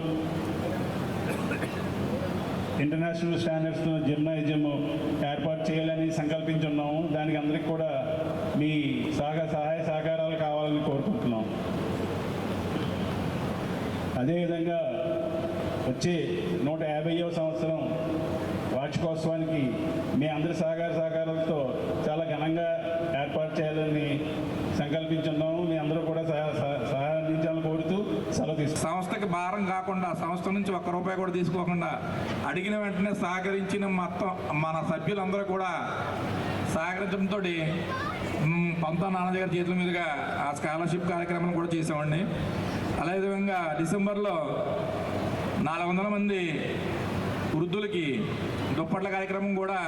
ఇంటర్నేషనల్ స్టాండర్డ్స్తో జిమ్నాజియం ఏర్పాటు చేయాలని సంకల్పించున్నాము. దానికి అందరికీ కూడా మీ సహాయ సహకారాలు కావాలని కోరుకుంటున్నాం. అదేవిధంగా వచ్చే 150వ సంవత్సరం వార్షికోత్సవానికి మీ అందరి సహకారాలతో చాలా ఘనంగా ఏర్పాటు చేయాలని సంకల్పించున్నాము. మీ అందరూ కూడా సహాయించాలని కోరుతూ సెలవు తీసుకుంటాం. సంస్థకి భారం కాకుండా, సంస్థ నుంచి ₹1 కూడా తీసుకోకుండా అడిగిన వెంటనే సహకరించిన మొత్తం మన సభ్యులందరూ కూడా సహకరించడంతో పంత నాన్నజీ గారి చేతుల మీదుగా ఆ స్కాలర్షిప్ కార్యక్రమం కూడా చేసామండి. అదేవిధంగా డిసెంబర్లో 400 మంది వృద్ధులకి దుప్పట్ల కార్యక్రమం కూడా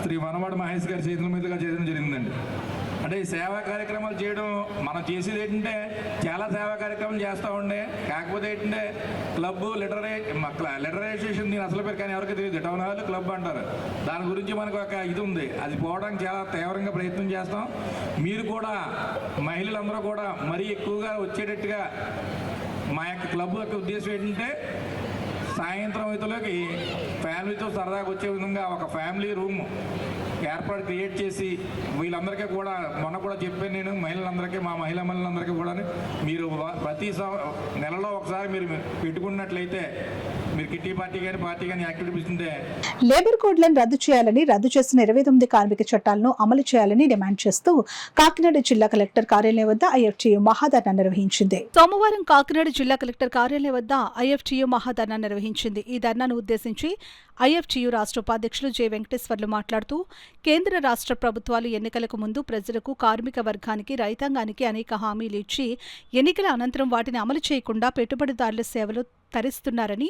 శ్రీ వనవాడ మహేష్ గారి చేతుల మీదుగా చేయడం జరిగిందండి. అంటే ఈ సేవా కార్యక్రమాలు చేయడం మనం చేసేది ఏంటంటే చాలా సేవా కార్యక్రమాలు చేస్తూ ఉండే, కాకపోతే ఏంటంటే క్లబ్ లిటరేషన్ దీని అసలు పేరు కానీ ఎవరికి తెలియదు. టౌన్ హాల్ క్లబ్ అంటారు. దాని గురించి మనకు ఒక ఇది ఉంది. అది పోవడానికి చాలా తీవ్రంగా ప్రయత్నం చేస్తాం. మీరు కూడా మహిళలందరూ కూడా మరీ ఎక్కువగా వచ్చేటట్టుగా మా యొక్క క్లబ్ యొక్క ఉద్దేశం ఏంటంటే సాయంత్రం అయితేలోకి ఫ్యామిలీతో సరదాగా వచ్చే విధంగా ఒక ఫ్యామిలీ రూమ్ ఏర్పాటు క్రియేట్ చేసి వీళ్ళందరికీ కూడా మొన్న కూడా చెప్పాను నేను మహిళలందరికీ మా మహిళలందరికీ కూడా మీరు ప్రతి నెలలో ఒకసారి మీరు పెట్టుకున్నట్లయితే మీరు కిట్టి పార్టీ కానీ యాక్టివిటీస్ ఉంటే లేబర్ కోడ్లను రద్దు చేయాలని, రద్దు చేసిన 29 కార్మిక చట్టాలను అమలు చేయాలని డిమాండ్ చేస్తూ కాకినాడ జిల్లా కలెక్టర్ కార్యాలయం వద్ద ఐఎఫ్టీయూ మహాధర్నా నిర్వహించింది. సోమవారం కాకినాడ జిల్లా కలెక్టర్ కార్యాలయం వద్ద ఐఎఫ్టీయూ మహాధర్నా నిర్వహించింది. ఈ ధర్నాను ఉద్దేశించి ఐఎఫ్టీయూ రాష్ట్ర ఉపాధ్యక్షులు జె వెంకటేశ్వర్లు మాట్లాడుతూ కేంద్ర రాష్ట్ర ప్రభుత్వాలు ఎన్నికలకు ముందు ప్రజలకు, కార్మిక వర్గానికి, రైతాంగానికి అనేక హామీలు ఇచ్చి ఎన్నికల అనంతరం వాటిని అమలు చేయకుండా పెట్టుబడిదారుల సేవలు తరిస్తున్నారని,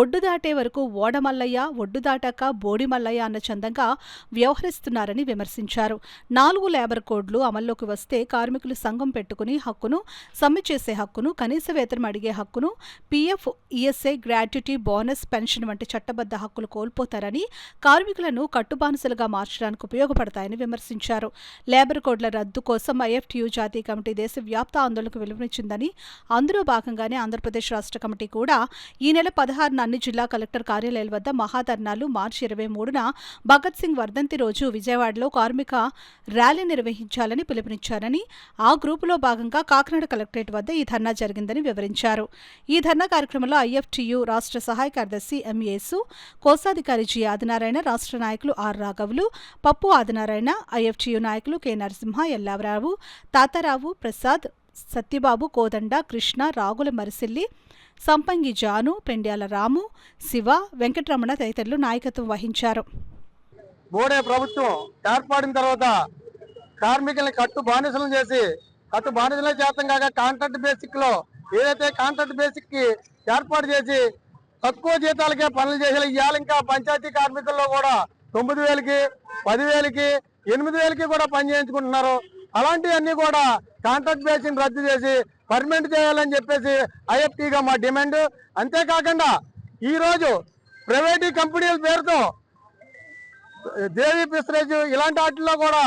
ఒడ్డు దాటే వరకు ఓడమల్లయ్య, ఒడ్డు దాటాక బోడి మల్లయ్య అన్న చందంగా వ్యవహరిస్తున్నారని విమర్శించారు. 4 లేబర్ కోడ్లు అమల్లోకి వస్తే కార్మికులు సంఘం పెట్టుకుని హక్కును, సమ్మె చేసే హక్కును, కనీస వేతనం అడిగే హక్కును, PF, ESI, gratuity, bonus, pension వంటి చట్టబద్ధ హక్కులు కోల్పోతారని, కార్మికులను కట్టుబానిసలుగా మార్చడానికి ఉపయోగపడతాయని విమర్శించారు. లేబర్ కోడ్ల రద్దు కోసం ఐఎఫ్టీయూ జాతీయ కమిటీ దేశవ్యాప్త ఆందోళనకు పిలుపునిచ్చిందని, అందులో భాగంగానే ఆంధ్రప్రదేశ్ రాష్ట్ర కమిటీ కూడా ఈ నెల 16న అన్ని జిల్లా కలెక్టర్ కార్యాలయాల వద్ద మహాధర్నాలు, మార్చి 23న భగత్ సింగ్ వర్ధంతి రోజు విజయవాడలో కార్మిక ర్యాలీ నిర్వహించాలని పిలుపునిచ్చారని, ఆ గ్రూపులో భాగంగా కాకినాడ కలెక్టరేట్ వద్ద ఈ ధర్నా జరిగిందని వివరించారు. ఈ ధర్నా కార్యక్రమంలో ఐఎఫ్టీయూ రాష్ట్ర సహాయ కార్యదర్శి ఎంఏసు, కోశాధికారి జి ఆదినారాయణ, రాష్ట్ర నాయకులు ఆర్ రాఘవులు, పప్పు ఆదినారాయణ, ఐఎఫ్టీయూ నాయకులు కె నరసింహ, ఎల్లావరావు, తాతారావు, ప్రసాద్, సత్యబాబు, కోదండ, కృష్ణ, రాగుల మరిసిల్లి, సంపంగి జాను, పెండ్యాల రాము, శివ, వెంకటరమణ తదితరులు నాయకత్వం వహించారు. మోడీ ప్రభుత్వం ఏర్పడిన తర్వాత కార్మికుల్ని కట్టు బానిసలను చేసి, కట్టు బానిసలే చేతం కాక కాంట్రాక్ట్ బేసిక్ లో ఏదైతే కాంట్రాక్ట్ బేసిక్ కి ఏర్పాటు చేసి తక్కువ జీతాలకే పనులు చేసేలా ఇవాళ ఇంకా పంచాయతీ కార్మికుల్లో కూడా 9,000కి, 10,000కి, 8,000కి కూడా పని చేయించుకుంటున్నారు. అలాంటివన్నీ కూడా కాంట్రాక్ట్ బేసిక్ రద్దు చేసి పర్మనెంట్ చేయాలని చెప్పేసి ఐఎఫ్టీగా మా డిమాండ్. అంతేకాకుండా ఈరోజు ప్రైవేటీ కంపెనీల పేరుతో దేవి పిస్టరేజ్ ఇలాంటి వాటిల్లో కూడా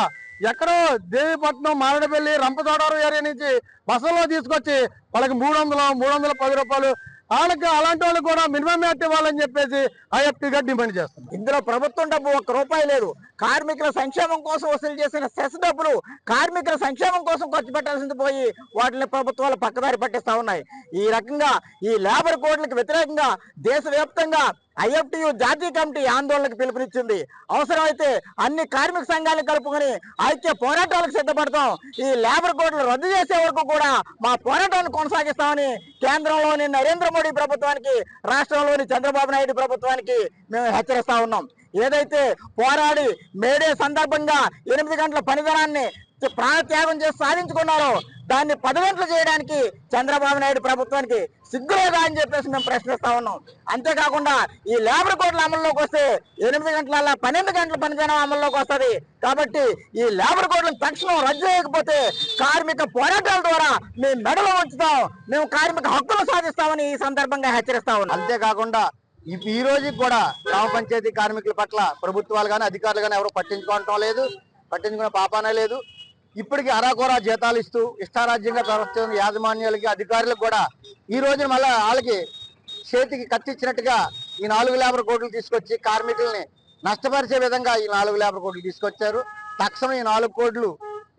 ఎక్కడో దేవీపట్నం, మారేడుపల్లి, రంపచోడవరం ఏరియా నుంచి బస్సులో తీసుకొచ్చి వాళ్ళకి 310 రూపాయలు వాళ్ళకి, అలాంటి వాళ్ళు కూడా మినిమం రేట్ ఇవ్వాలని చెప్పేసి ఐఎఫ్టీగా డిమాండ్ చేస్తుంది. ఇందులో ప్రభుత్వం డబ్బు 1 రూపాయి లేదు. కార్మికుల సంక్షేమం కోసం వసూలు చేసిన సెస్ డబ్బులు కార్మికుల సంక్షేమం కోసం ఖర్చు పెట్టాల్సింది పోయి వాటిని ప్రభుత్వాలు పక్కదారి పట్టిస్తా ఉన్నాయి. ఈ రకంగా ఈ లేబర్ కోడ్లకు వ్యతిరేకంగా దేశవ్యాప్తంగా ఐఎఫ్టీయూ జాతీయ కమిటీ ఆందోళనకు పిలుపునిచ్చింది. అవసరమైతే అన్ని కార్మిక సంఘాలను కలుపుకొని ఐక్య పోరాటాలకు సిద్ధపడతాం. ఈ లేబర్ కోడ్లు రద్దు చేసే వరకు కూడా మా పోరాటాన్ని కొనసాగిస్తామని కేంద్రంలోని నరేంద్ర మోడీ ప్రభుత్వానికి, రాష్ట్రంలోని చంద్రబాబు నాయుడు ప్రభుత్వానికి మేము హెచ్చరిస్తా ఉన్నాం. ఏదైతే పోరాడి మేడే సందర్భంగా 8 గంటల పనిదినాన్ని ప్రాణత్యాగం చేసి సాధించుకున్నారో దాన్ని 10 గంటలు చేయడానికి చంద్రబాబు నాయుడు ప్రభుత్వానికి సిగ్గులేదా అని చెప్పేసి మేము ప్రశ్నిస్తా ఉన్నాం. అంతేకాకుండా ఈ లేబర్ కోడ్ల అమల్లోకి వస్తే 8 గంటల 12 గంటల పనిదినం అమల్లోకి వస్తుంది. కాబట్టి ఈ లేబర్ కోడ్లను తక్షణం రద్దు చేయకపోతే కార్మిక పోరాటాల ద్వారా మేము మెడలో ఉంచుతాం, మేము కార్మిక హక్కులు సాధిస్తామని ఈ సందర్భంగా హెచ్చరిస్తా ఉన్నాం. అంతేకాకుండా ఈ రోజుకి కూడా గ్రామ పంచాయతీ కార్మికుల పట్ల ప్రభుత్వాలు కానీ అధికారులు కానీ ఎవరు పట్టించుకోవటం లేదు, పట్టించుకునే పాపానే లేదు. ఇప్పటికీ అరాకొరా జీతాలు ఇస్తూ ఇష్టారాజ్యంగా ప్రవర్తిస్తున్న యాజమాన్యాలకి, అధికారులకు కూడా ఈ రోజున మళ్ళీ వాళ్ళకి చేతికి కత్తిచ్చినట్టుగా ఈ 4 లేబర్ కోడ్లు తీసుకొచ్చి కార్మికుల్ని నష్టపరిచే విధంగా ఈ 4 లేబర్ కోడ్లు తీసుకొచ్చారు. తక్షణం ఈ 4 కోడ్లు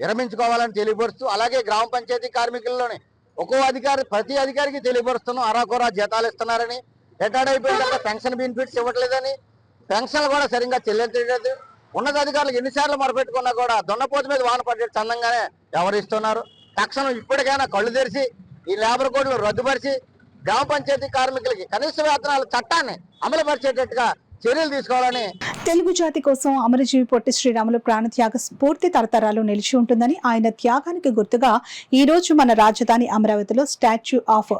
విరమించుకోవాలని తెలియపరుస్తూ, అలాగే గ్రామ పంచాయతీ కార్మికుల్లోని ఒక్కో అధికారి, ప్రతి అధికారికి తెలియపరుస్తున్నాం అరాకొరా జీతాలు ఇస్తున్నారని, రిటైర్డ్ అయిపోయిన తర్వాత పెన్షన్ బెనిఫిట్స్ ఇవ్వట్లేదని, పెన్షన్లు కూడా సరిగ్గా చెల్లించలేదు. ఉన్నతాధికారులకు ఎన్నిసార్లు మొరపెట్టుకున్నా కూడా దొన్నపోతు మీద వాన పడ్డే చందంగానే వ్యవహరిస్తున్నారు. తక్షణం ఇప్పటికైనా కళ్ళు తెరిచి ఈ లేబర్ కోడ్లు రద్దుపరిచి గ్రామ పంచాయతీ కార్మికులకి కనీస వేతనాల చట్టాన్ని అమలుపరిచేటట్టుగా చర్యలు తీసుకోవాలని. తెలుగు జాతి కోసం అమరజీవి పొట్టి శ్రీరాములు ప్రాణత్యాగ స్ఫూర్తి తరతరాలు నిలిచి ఉంటుందని, ఆయన త్యాగానికి గుర్తుగా ఈ రోజు మన రాజధాని అమరావతిలో స్టాచ్యూ ఆఫ్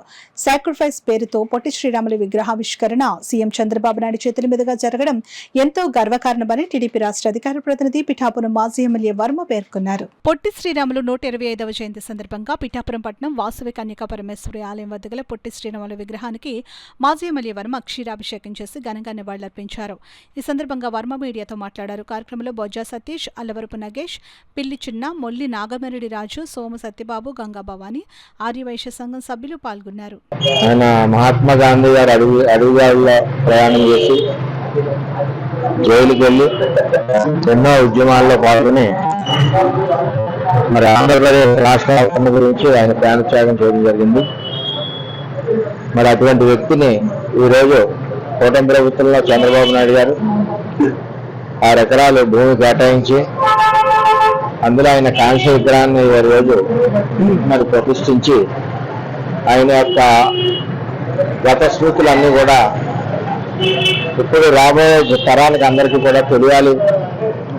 సాక్రిఫైస్ పేరుతో పొట్టి శ్రీరాములు విగ్రహావిష్కరణ సీఎం చంద్రబాబు నాయుడు చేతుల మీదుగా జరగడం ఎంతో గర్వకారణమని టీడీపీ రాష్ట్ర అధికార ప్రతినిధి పిఠాపురం మాజీ ఎమ్మెల్యే వర్మ పేర్కొన్నారు. పొట్టి శ్రీరాములు 125వ జయంతి సందర్భంగా పిఠాపురం పట్టణం వాసవి కన్యకా పరమేశ్వరి ఆలయం వద్ద గల పొట్టి శ్రీరాములు విగ్రహానికి మాజీ ఎమ్మెల్యే వర్మ క్షీరాభిషేకం చేసి ఘనంగా నివాళులర్పించారు. నిర్వహించారు. ఈ సందర్భంగా వర్మ మీడియాతో మాట్లాడారు. కార్యక్రమంలో బొజ్జా సతీష్, అల్లవరపు నగేష్, పిల్లి చిన్న, మొల్లి నాగమరెడ్డి రాజు, సోము సత్యబాబు, గంగా భవాని, ఆర్యవైశ్య సంఘం సభ్యులు పాల్గొన్నారు. ఆయన మహాత్మా గాంధీ గారు అడుగుజాడల్లో ప్రయాణం చేసి జైలుకి వెళ్ళి ఎన్నో ఉద్యమాల్లో పాల్గొని మరి ఆంధ్రప్రదేశ్ రాష్ట్ర అవతరణ గురించి ఆయన ప్రాణత్యాగం చేయడం జరిగింది. మరి అటువంటి వ్యక్తిని ఈరోజు కూటమి ప్రభుత్వంలో చంద్రబాబు నాయుడు గారు 6 ఎకరాలు భూమి కేటాయించి అందులో ఆయన కాంస్య విగ్రహాన్ని రోజు మరి ప్రతిష్ఠించి ఆయన యొక్క గత స్మృతులన్నీ కూడా ఇప్పుడు రాబోయే తరానికి అందరికీ కూడా తెలియాలి.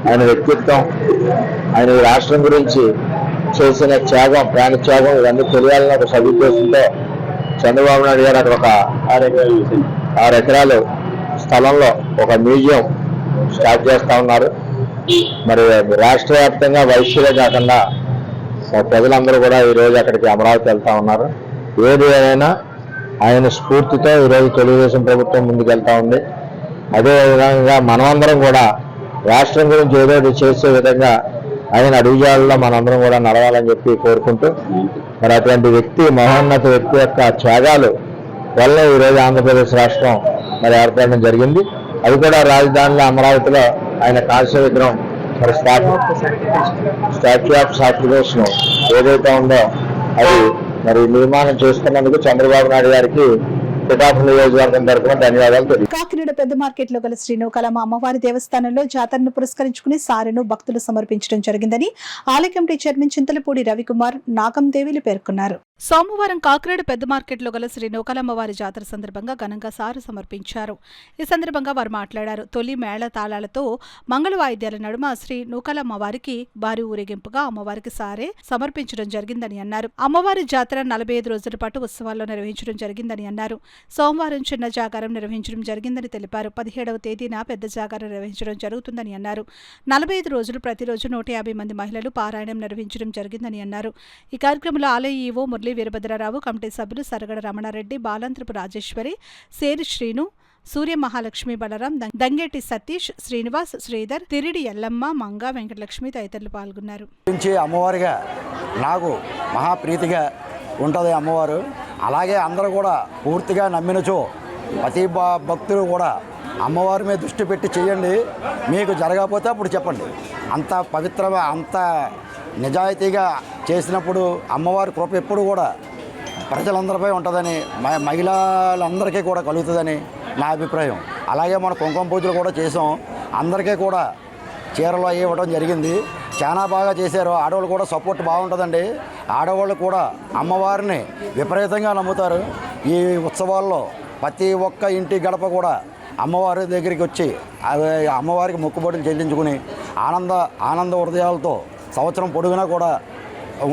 ఆయన వ్యక్తిత్వం, ఆయన ఈ రాష్ట్రం గురించి చేసిన త్యాగం, ప్రాణత్యాగం ఇవన్నీ తెలియాలని ఒక సదుద్దేశంతో చంద్రబాబు నాయుడు గారు అక్కడ ఒక 6 ఎకరాలు స్థలంలో ఒక మ్యూజియం స్టార్ట్ చేస్తా ఉన్నారు. మరి రాష్ట్ర వ్యాప్తంగా వైశ్యులే కాకుండా ప్రజలందరూ కూడా ఈరోజు అక్కడికి అమరావతి వెళ్తా ఉన్నారు. ఏది ఏదైనా ఆయన స్ఫూర్తితో ఈరోజు తెలుగుదేశం ప్రభుత్వం ముందుకెళ్తా ఉంది. అదేవిధంగా మనమందరం కూడా రాష్ట్రం గురించి ఏదో చేసే విధంగా ఆయన అడుగుజాడల్లో మనందరం కూడా నడవాలని చెప్పి కోరుకుంటూ మరి అటువంటి వ్యక్తి, మహోన్నత వ్యక్తి యొక్క త్యాగాలు వల్ల ఈరోజు ఆంధ్రప్రదేశ్ రాష్ట్రం మరి ఏర్పడడం జరిగింది. అది కూడా రాజధానిలో అమరావతిలో ఆయన కాంస్య విగ్రహం మరి స్టాచ్యూ ఆఫ్ సాక్రిఫైస్ ఏదైతే ఉందో అది మరి నిర్మాణం చేస్తున్నందుకు చంద్రబాబు నాయుడు గారికి పిఠాపురం నియోజకవర్గం తరఫున ధన్యవాదాలు తెలియజేస్తున్నాను. కాకినాడ పెద్ద మార్కెట్ లో గల శ్రీ నూకాలమ్మ అమ్మవారి దేవస్థానంలో జాతరను పురస్కరించుకుని సారెను భక్తులు సమర్పించడం జరిగిందని ఆలయ కమిటీ చైర్మన్ చింతలపూడి రవికుమార్, నాగందేవిలు పేర్కొన్నారు. సోమవారం కాకినాడ పెద్ద మార్కెట్లో గల శ్రీ నూకాలమ్మవారి జాతర సందర్భంగా ఘనంగా సారు సమర్పించారు. ఈ సందర్భంగా వారు మాట్లాడారు. తొలి మేళ తాళాలతో మంగళ వాయిద్యాల నడుమ శ్రీ నూకాలమ్మవారికి భారీ ఊరేగింపుగా అమ్మవారికి సారే సమర్పించడం జరిగిందని అన్నారు. అమ్మవారి జాతర 45 రోజుల పాటు ఉత్సవాల్లో నిర్వహించడం జరిగిందని అన్నారు. సోమవారం చిన్న జాగారం నిర్వహించడం జరిగిందని తెలిపారు. 17వ తేదీన పెద్ద జాగారం నిర్వహించడం జరుగుతుందని అన్నారు. 45 రోజులు ప్రతిరోజు 150 మంది మహిళలు పారాయణం నిర్వహించడం జరిగిందని అన్నారు. ఈ కార్యక్రమంలో ఆలయ ఈవో మురళీ వీరభద్రరావు, కమిటీ సభ్యులు సరగడ రమణారెడ్డి, బాలంత్రపు రాజేశ్వరి, సేరి శ్రీను, సూర్య మహాలక్ష్మి, బలరాం, దంగేటి సతీష్, శ్రీనివాస్, శ్రీధర్, తిరిడి ఎల్లమ్మ, మంగ, వెంకటలక్ష్మి తదితరులు పాల్గొన్నారు. అమ్మవారిగా నాకు మహాప్రీతిగా ఉంటుంది అమ్మవారు. అలాగే అందరూ కూడా పూర్తిగా నమ్మినచో ప్రతి భక్తులు కూడా అమ్మవారి మీద దృష్టి పెట్టి చేయండి. మీకు జరగకపోతే అప్పుడు చెప్పండి. అంత పవిత్రంగా, అంత నిజాయితీగా చేసినప్పుడు అమ్మవారి కృప ఎప్పుడు కూడా ప్రజలందరిపై ఉంటుందని, మహిళలందరికీ కూడా కలుగుతుందని నా అభిప్రాయం. అలాగే మన కుంకుమ పూజలు కూడా చేసాం. అందరికీ కూడా చీరలు అవి ఇవ్వడం జరిగింది. చాలా బాగా చేశారు. ఆడవాళ్ళు కూడా సపోర్ట్ బాగుంటుందండి. ఆడవాళ్ళు కూడా అమ్మవారిని విపరీతంగా నమ్ముతారు. ఈ ఉత్సవాల్లో ప్రతి ఒక్క ఇంటి గడప కూడా అమ్మవారి దగ్గరికి వచ్చి అమ్మవారికి మొక్కుబడులు చెల్లించుకుని ఆనంద హృదయాలతో సంవత్సరం పొడుగునా కూడా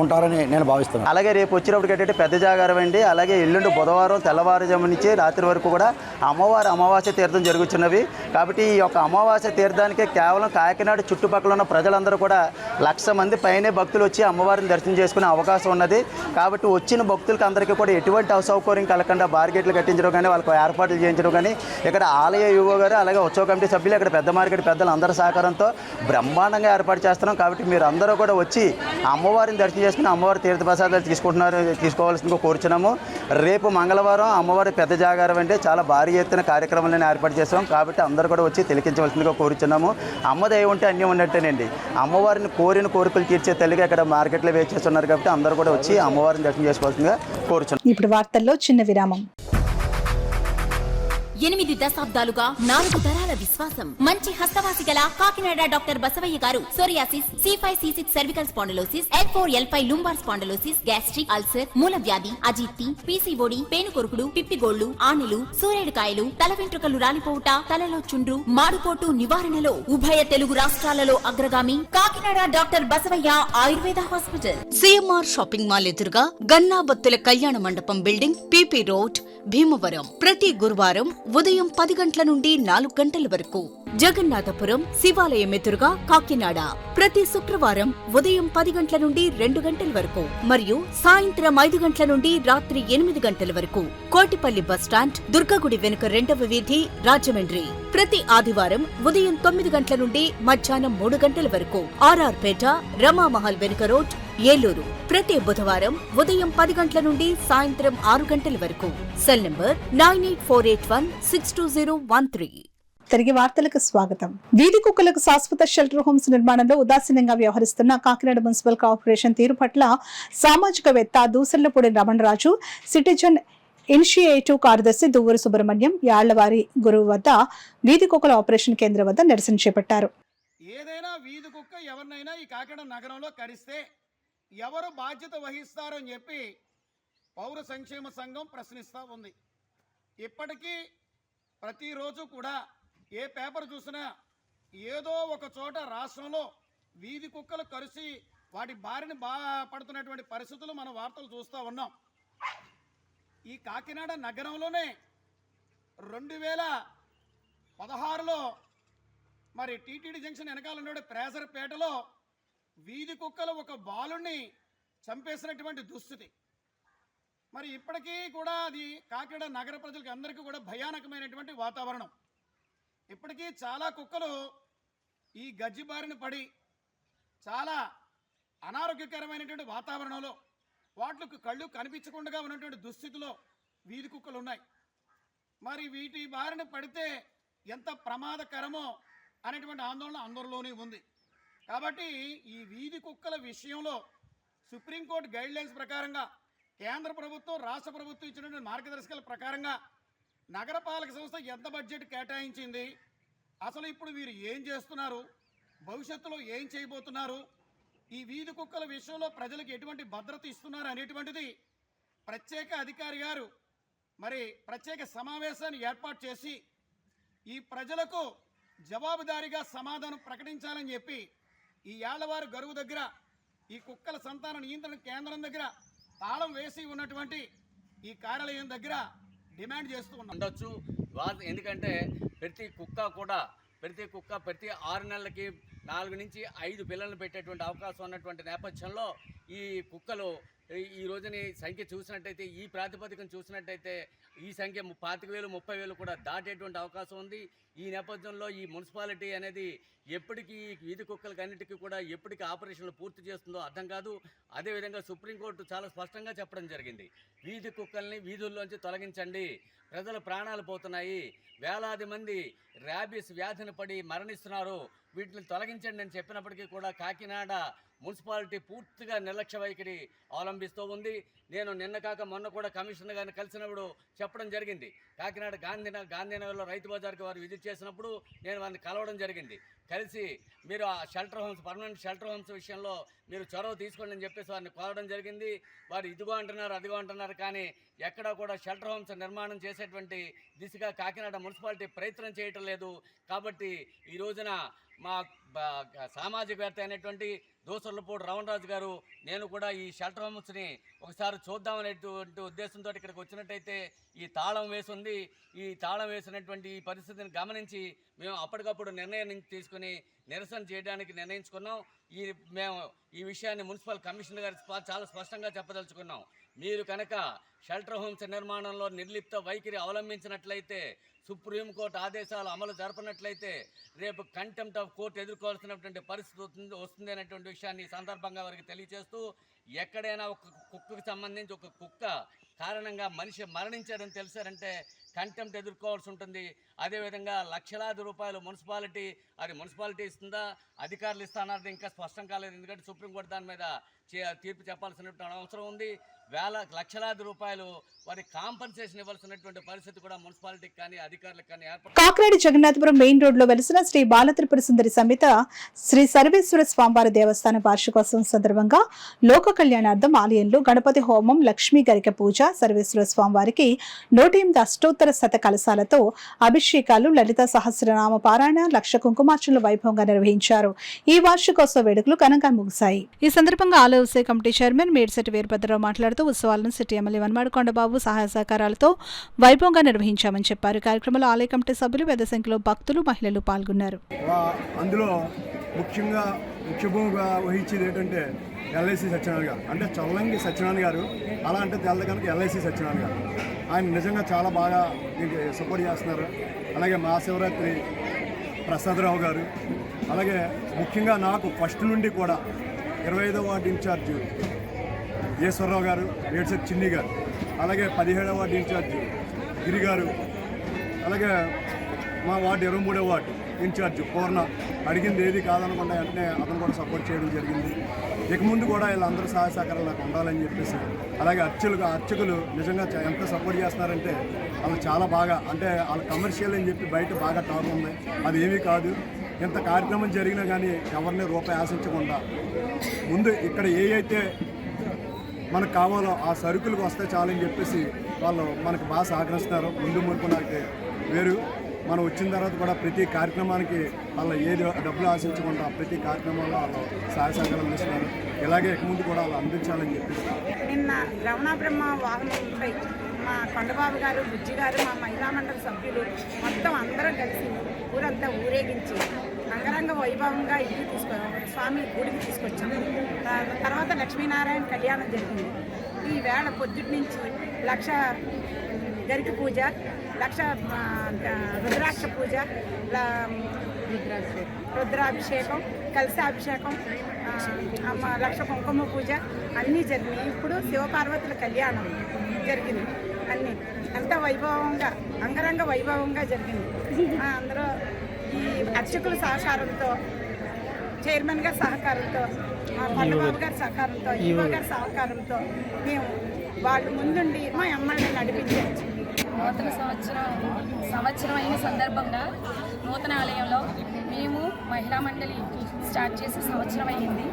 ఉంటారని నేను భావిస్తున్నాను. అలాగే రేపు వచ్చినప్పుడు ఏంటంటే పెద్ద జాగారం అండి. అలాగే ఎల్లుండి బుధవారం తెల్లవారుజాము నుంచి రాత్రి వరకు కూడా అమ్మవారి అమావాస్య తీర్థం జరుగుతున్నవి. కాబట్టి ఈ యొక్క అమావాస్య తీర్థానికి కేవలం కాకినాడ చుట్టుపక్కల ఉన్న ప్రజలందరూ కూడా 1,00,000 మంది పైనే భక్తులు వచ్చి అమ్మవారిని దర్శనం చేసుకునే అవకాశం ఉన్నది. కాబట్టి వచ్చిన భక్తులకి అందరికీ కూడా ఎటువంటి అసౌకర్యం కలగకుండా బార్గేట్లు కట్టించడం కానీ, వాళ్ళకు ఏర్పాట్లు చేయించడం కానీ, ఇక్కడ ఆలయ యువ గారు అలాగే ఉత్సవ కమిటీ సభ్యులు, ఇక్కడ పెద్ద మార్కెట్ పెద్దలు అందరి సహకారంతో బ్రహ్మాండంగా ఏర్పాటు చేస్తున్నాం. కాబట్టి మీరు అందరూ కూడా వచ్చి అమ్మవారిని దర్శనం చేసుకుని అమ్మవారి తీర్థప్రసాదాలు తీసుకోవాల్సిందిగా కోరుచున్నాము. రేపు మంగళవారం అమ్మవారి పెద్ద జాగారం అంటే చాలా భారీ ఎత్తున కార్యక్రమాలను ఏర్పాటు చేస్తాం. కాబట్టి అందరూ కూడా వచ్చి తిలకించవలసిందిగా కోరుచున్నాము. అమ్మ దయ ఉంటే అన్నీ ఉన్నట్టేనండి. అమ్మవారిని కోరిన కోరికలు తీర్చే తల్లిగా ఇక్కడ మార్కెట్లో వేచేస్తున్నారు. కాబట్టి అందరూ కూడా వచ్చి అమ్మవారిని దర్శనం చేసుకోవాల్సిందిగా కోరుచున్నాం. ఇప్పుడు వార్తల్లో చిన్న విరామం. 8 దశాబ్దాలుగా 4 తరాల విశ్వాసం. మంచి హస్తవాసి గల కాకినాడ డాక్టర్ బసవయ్య గారు psoriasis, C5, C6 cervical spondylosis, L4, L5 lumbar spondylosis, gastric ulcer, మూల వ్యాధి, అజీర్తి, PCOD, పేనుకొరుకుడు, పిప్పిగోళ్లు, ఆనెలు, సూరేడుకాయలు, తల వెంట్రుకలు రాలిపోవుట, తలలో చుండ్రు, మాడుపోటు నివారణలో ఉభయ తెలుగు రాష్ట్రాలలో అగ్రగామి Kakinada doctor Basavayya Ayurveda hospital. CMR shopping mall ఎదురుగా గన్నాబత్తుల కళ్యాణ మండపం బిల్డింగ్, PP రోడ్, భీమవరం. ప్రతి గురువారం ఉదయం 10 గంటల నుండి 4 గంటల వరకు. జగన్నాథపురం శివాలయం ఎదురుగా కాకినాడ. ప్రతి శుక్రవారం ఉదయం 10 గంటల నుండి 2 గంటల వరకు మరియు సాయంత్రం 5 గంటల నుండి రాత్రి 8 గంటల వరకు. కోటిపల్లి బస్టాండ్, దుర్గగుడి వెనుక 2వ వీధి, రాజమండ్రి. ప్రతి ఆదివారం ఉదయం 9 గంటల నుండి మధ్యాహ్నం 3 గంటల వరకు. ఆర్ఆర్ పేట, రమామహల్ వెనుక రోడ్, ఏలూరు. ప్రతి బుధవారం ఉదయం 10 గంటల నుండి సాయంత్రం 6 గంటల వరకు. Cell number 9848162013. తిరిగి వార్తలకు స్వాగతం. వీధి కుక్కలకు శాశ్వత షెల్టర్ హోమ్స్ నిర్మాణంలో ఉదాసీనంగా వ్యవహరిస్తున్న కాకినాడ మున్సిపల్ కార్పొరేషన్ తీరు పట్ల సామాజికవేత్త దూసర్లపూడి రమణరాజు, సిటిజన్ ఇనిషియేటివ్ కార్యదర్శి దువ్వూరు సుబ్రహ్మణ్యం యాళ్లవారి గురువు వద్ద వీధి కుక్కల ఆపరేషన్ కేంద్రం వద్ద నిరసన చేపట్టారు. ఏదైనా వీధి కుక్క ఎవరినైనా ఈ కాకినాడ నగరంలో కరిస్తే ఎవరు బాధ్యత వహిస్తారు అని చెప్పి పౌర సంక్షేమ సంఘం ప్రశ్నిస్తూ ఉంది. ఇప్పటికీ ప్రతిరోజు కూడా ఏ పేపర్ చూసినా ఏదో ఒక చోట రాష్ట్రంలో వీధి కుక్కలు కరిసి వాటి బారిన పడుతున్నటువంటి పరిస్థితులు మనం వార్తలు చూస్తూ ఉన్నాం. ఈ కాకినాడ నగరంలోనే 2016లో మరి టీటీడీ జంక్షన్ వెనకాల ఉండే ప్రేసరపేటలో వీధి కుక్కలు ఒక బాలుని చంపేసినటువంటి దుస్థితి. మరి ఇప్పటికీ కూడా అది కాకినాడ నగర ప్రజలకి అందరికీ కూడా భయానకమైనటువంటి వాతావరణం. ఇప్పటికీ చాలా కుక్కలు ఈ గజ్జి బారిన పడి చాలా అనారోగ్యకరమైనటువంటి వాతావరణంలో వాటికి కళ్ళు కనిపించకుండా ఉన్నటువంటి దుస్థితిలో వీధి కుక్కలు ఉన్నాయి. మరి వీటి బారిన పడితే ఎంత ప్రమాదకరమో అనేటువంటి ఆందోళన అందరిలోనే ఉంది. కాబట్టి ఈ వీధి కుక్కల విషయంలో సుప్రీంకోర్టు గైడ్లైన్స్ ప్రకారంగా కేంద్ర ప్రభుత్వం రాష్ట్ర ప్రభుత్వం ఇచ్చినటువంటి మార్గదర్శకాల ప్రకారంగా నగరపాలక సంస్థ ఎంత బడ్జెట్ కేటాయించింది, అసలు ఇప్పుడు వీరు ఏం చేస్తున్నారు, భవిష్యత్తులో ఏం చేయబోతున్నారు, ఈ వీధి కుక్కల విషయంలో ప్రజలకు ఎటువంటి భద్రత ఇస్తున్నారు అనేటువంటిది ప్రత్యేక అధికారి గారు మరి ప్రత్యేక సమావేశాన్ని ఏర్పాటు చేసి ఈ ప్రజలకు జవాబుదారీగా సమాధానం ప్రకటించాలని చెప్పి ఈ యాళ్లవారి గరువు దగ్గర ఈ కుక్కల సంతాన నియంత్రణ కేంద్రం దగ్గర తాళం వేసి ఉన్నటువంటి ఈ కార్యాలయం దగ్గర డిమాండ్ చేస్తూ ఉండొచ్చు. ఎందుకంటే ప్రతి కుక్క ప్రతి 6 నెలలకి 4 నుంచి 5 పిల్లలను పెట్టేటువంటి అవకాశం ఉన్నటువంటి నేపథ్యంలో ఈ కుక్కలు ఈ రోజుని సంఖ్య చూసినట్టయితే, ఈ ప్రాతిపదికను చూసినట్టయితే ఈ సంఖ్య 25,000 30,000 కూడా దాటేటువంటి అవకాశం ఉంది. ఈ నేపథ్యంలో ఈ మున్సిపాలిటీ అనేది ఎప్పటికీ వీధి కుక్కలకి అన్నిటికీ కూడా ఎప్పటికీ ఆపరేషన్లు పూర్తి చేస్తుందో అర్థం కాదు. అదేవిధంగా సుప్రీంకోర్టు చాలా స్పష్టంగా చెప్పడం జరిగింది, వీధి కుక్కల్ని వీధుల్లోంచి తొలగించండి, ప్రజల ప్రాణాలు పోతున్నాయి, వేలాది మంది ర్యాబీస్ వ్యాధిని పడి మరణిస్తున్నారు, వీటిని తొలగించండి అని చెప్పినప్పటికీ కూడా కాకినాడ మున్సిపాలిటీ పూర్తిగా నిర్లక్ష్య వైఖరి అవలంబిస్తూ ఉంది. నేను నిన్న కాక మొన్న కూడా కమిషనర్ గారిని కలిసినప్పుడు చెప్పడం జరిగింది. కాకినాడ గాంధీనగర్లో రైతు బజార్కి వారు విజిట్ చేసినప్పుడు నేను వారిని కలవడం జరిగింది. కలిసి మీరు ఆ shelter homes, permanent shelter homes విషయంలో మీరు చొరవ తీసుకోండి అని చెప్పేసి వారిని కోరడం జరిగింది. వారు ఇదిగో అంటున్నారు అదిగో అంటున్నారు, కానీ ఎక్కడా కూడా షెల్టర్ హోమ్స్ నిర్మాణం చేసేటువంటి దిశగా కాకినాడ మున్సిపాలిటీ ప్రయత్నం చేయటం లేదు. కాబట్టి ఈ రోజున మా సామాజికవేత్త అయినటువంటి దూసర్లపూడి రమణరాజు గారు, నేను కూడా ఈ షెల్టర్ హోమ్స్ని ఒకసారి చూద్దామనేటువంటి ఉద్దేశంతో ఇక్కడికి వచ్చినట్టయితే ఈ తాళం వేసింది. ఈ తాళం వేసినటువంటి ఈ పరిస్థితిని గమనించి మేము అప్పటికప్పుడు నిర్ణయం తీసుకుని నిరసన చేయడానికి నిర్ణయించుకున్నాం. మేము ఈ విషయాన్ని మున్సిపల్ కమిషనర్ గారికి చాలా స్పష్టంగా చెప్పదలుచుకున్నాం. మీరు కనుక షెల్టర్ హోమ్స్ నిర్మాణంలో నిర్లిప్త వైఖరి అవలంబించినట్లయితే, సుప్రీంకోర్టు ఆదేశాలు అమలు జరపనట్లయితే రేపు కంటెంప్ట్ ఆఫ్ కోర్టు ఎదుర్కోవాల్సినటువంటి పరిస్థితి వస్తుంది అనేటువంటి విషయాన్ని ఈ సందర్భంగా వారికి తెలియజేస్తూ, ఎక్కడైనా ఒక కుక్కకు సంబంధించి ఒక కుక్క కారణంగా మనిషి మరణించారని తెలిసారంటే కంటెంప్ట్ ఎదుర్కోవాల్సి ఉంటుంది. అదేవిధంగా లక్షలాది రూపాయలు మున్సిపాలిటీ ఇస్తుందా, అధికారులు ఇస్తానన్నది ఇంకా స్పష్టం కాలేదు. ఎందుకంటే సుప్రీంకోర్టు దాని మీద తీర్పు చెప్పాల్సినటువంటి అవసరం ఉంది. లక్షలాది రూపాయలు వారి కాంపన్సేషన్ ఇవ్వాల్సినటువంటి పరిస్థితి కూడా మున్సిపాలిటీకి కానీ అధికారులకు కానీ ఏర్పడు. కాకినాడ జగన్నాథపురం మెయిన్ రోడ్ లో వెలిసిన శ్రీ బాలత్రిపుర సుందరి సమేత శ్రీ సర్వేశ్వర స్వామివారి దేవస్థానం వార్షికోత్సవం సందర్భంగా లోక కళ్యాణార్థం ఆలయంలో గణపతి హోమం, లక్ష్మీ గరిక పూజ, సర్వేశ్వర స్వామివారికి 108 అష్టోత్తర శత కలశాలతో అభిషేకాలు, లలిత సహస్రనామ పారాయణ, లక్ష కుంకుమార్చనలు వైభవంగా నిర్వహించారు. ఈ వార్షికోత్సవ వేడుకలు ఘనంగా ముగిశాయి. ఈ సందర్భంగా ఆలయ ఉత్సవ కమిటీ చైర్మన్ మేడిశెట్టి వీరభద్రరావు మాట్లాడుతూ ఉత్సవాలను సిటీ ఎమ్మెల్యే వనమాడికొండబాబు సహాయ సహకారాలతో వైభవంగా నిర్వహించామని చెప్పారు. కార్యక్రమంలో ఆలయ కమిటీ సభ్యులు, పెద్ద సంఖ్యలో భక్తులు, మహిళలు పాల్గొన్నారు. అందులో ముఖ్యంగా ముఖ్యభూమిగా వహించేది ఏంటంటే ఎల్ఐసి సత్యనారాయణ గారు, అంటే చల్లంగి సత్యనారాయణ గారు, అలా అంటే తెల్ల కనుక ఎల్ఐసి సత్యనారాయణ గారు. ఆయన నిజంగా చాలా బాగా దీనికి సపోర్ట్ చేస్తున్నారు. అలాగే మహాశివరాత్రి ప్రసాదరావు గారు, అలాగే ముఖ్యంగా నాకు ఫస్ట్ నుండి కూడా 25వ వార్డు ఇన్ఛార్జ్ ఈశ్వరరావు గారు, ఏడ్సెట్ చిన్ని గారు, అలాగే 17వ వార్డు ఇన్ఛార్జ్ గిరి గారు, అలాగే మా వార్డు 23వ వార్డు ఇన్ఛార్జ్ పూర్ణ అడిగింది ఏది కాదనకుండా వెంటనే అతను కూడా సపోర్ట్ చేయడం జరిగింది. ఇక ముందు కూడా వీళ్ళందరూ సహాయ సహకారాలు నాకు ఉండాలని చెప్పేసి, అలాగే అర్చకులు నిజంగా ఎంత సపోర్ట్ చేస్తున్నారంటే వాళ్ళు చాలా బాగా, అంటే వాళ్ళ కమర్షియల్ అని చెప్పి బయట బాగా టాక్ ఉంది, అది ఏమీ కాదు. ఎంత కార్యక్రమం జరిగినా కానీ ఎవరిని రూపాయి ఆశించకుండా ముందు ఇక్కడ ఏ అయితే మనకు కావాలో ఆ సరుకులకు వస్తే చాలని చెప్పేసి వాళ్ళు మనకు బాగా సహకరిస్తున్నారు. ముందు మునుపు నాకు వేరు, మనం వచ్చిన తర్వాత కూడా ప్రతి కార్యక్రమానికి వాళ్ళు ఏది డబ్బులు ఆశించకుండా ప్రతి కార్యక్రమంలో వాళ్ళు సహాయ సహకారం ఇస్తున్నారు. ఇలాగే ఇక ముందు కూడా వాళ్ళు అందించాలని చెప్పేసి. నిన్న రమణ బ్రహ్మ వాహనంపై మా కొండబాబు గారు, బుజ్జి గారు, మా మహిళా మండలి సభ్యులు మొత్తం అందరం కలిసి ఊరంతా ఊరేగించి అంగరంగ వైభవంగా ఇంటికి స్వామి గుడికి తీసుకొచ్చాం. తర్వాత లక్ష్మీనారాయణ కళ్యాణం జరిగింది. ఈ వేళ పొద్దుటి నుంచి 1,00,000 గరికి పూజ, 1,00,000 రుద్రాక్ష పూజ, రుద్రాభిషేకం, కలశాభిషేకం, 1,00,000 కుంకుమ పూజ అన్నీ జరిగినాయి. ఇప్పుడు శివపార్వతుల కళ్యాణం జరిగింది. అన్నీ ఎంత వైభవంగా, అంగరంగ వైభవంగా జరిగింది. అందరూ ఈ అర్చకుల సహకారంతో, చైర్మన్ గారి సహకారంతో, కొండబాబు గారి సహకారంతో, ఈవో గారి సహకారంతో మేము వాళ్ళు ముందుండి మా అమ్మాయిని నడిపించవచ్చు. నూతన సంవత్సరం అయిన సందర్భంగా నూతన ఆలయంలో మేము మహిళా మండలి స్టార్ట్ చేసి సంవత్సరం అయ్యింది.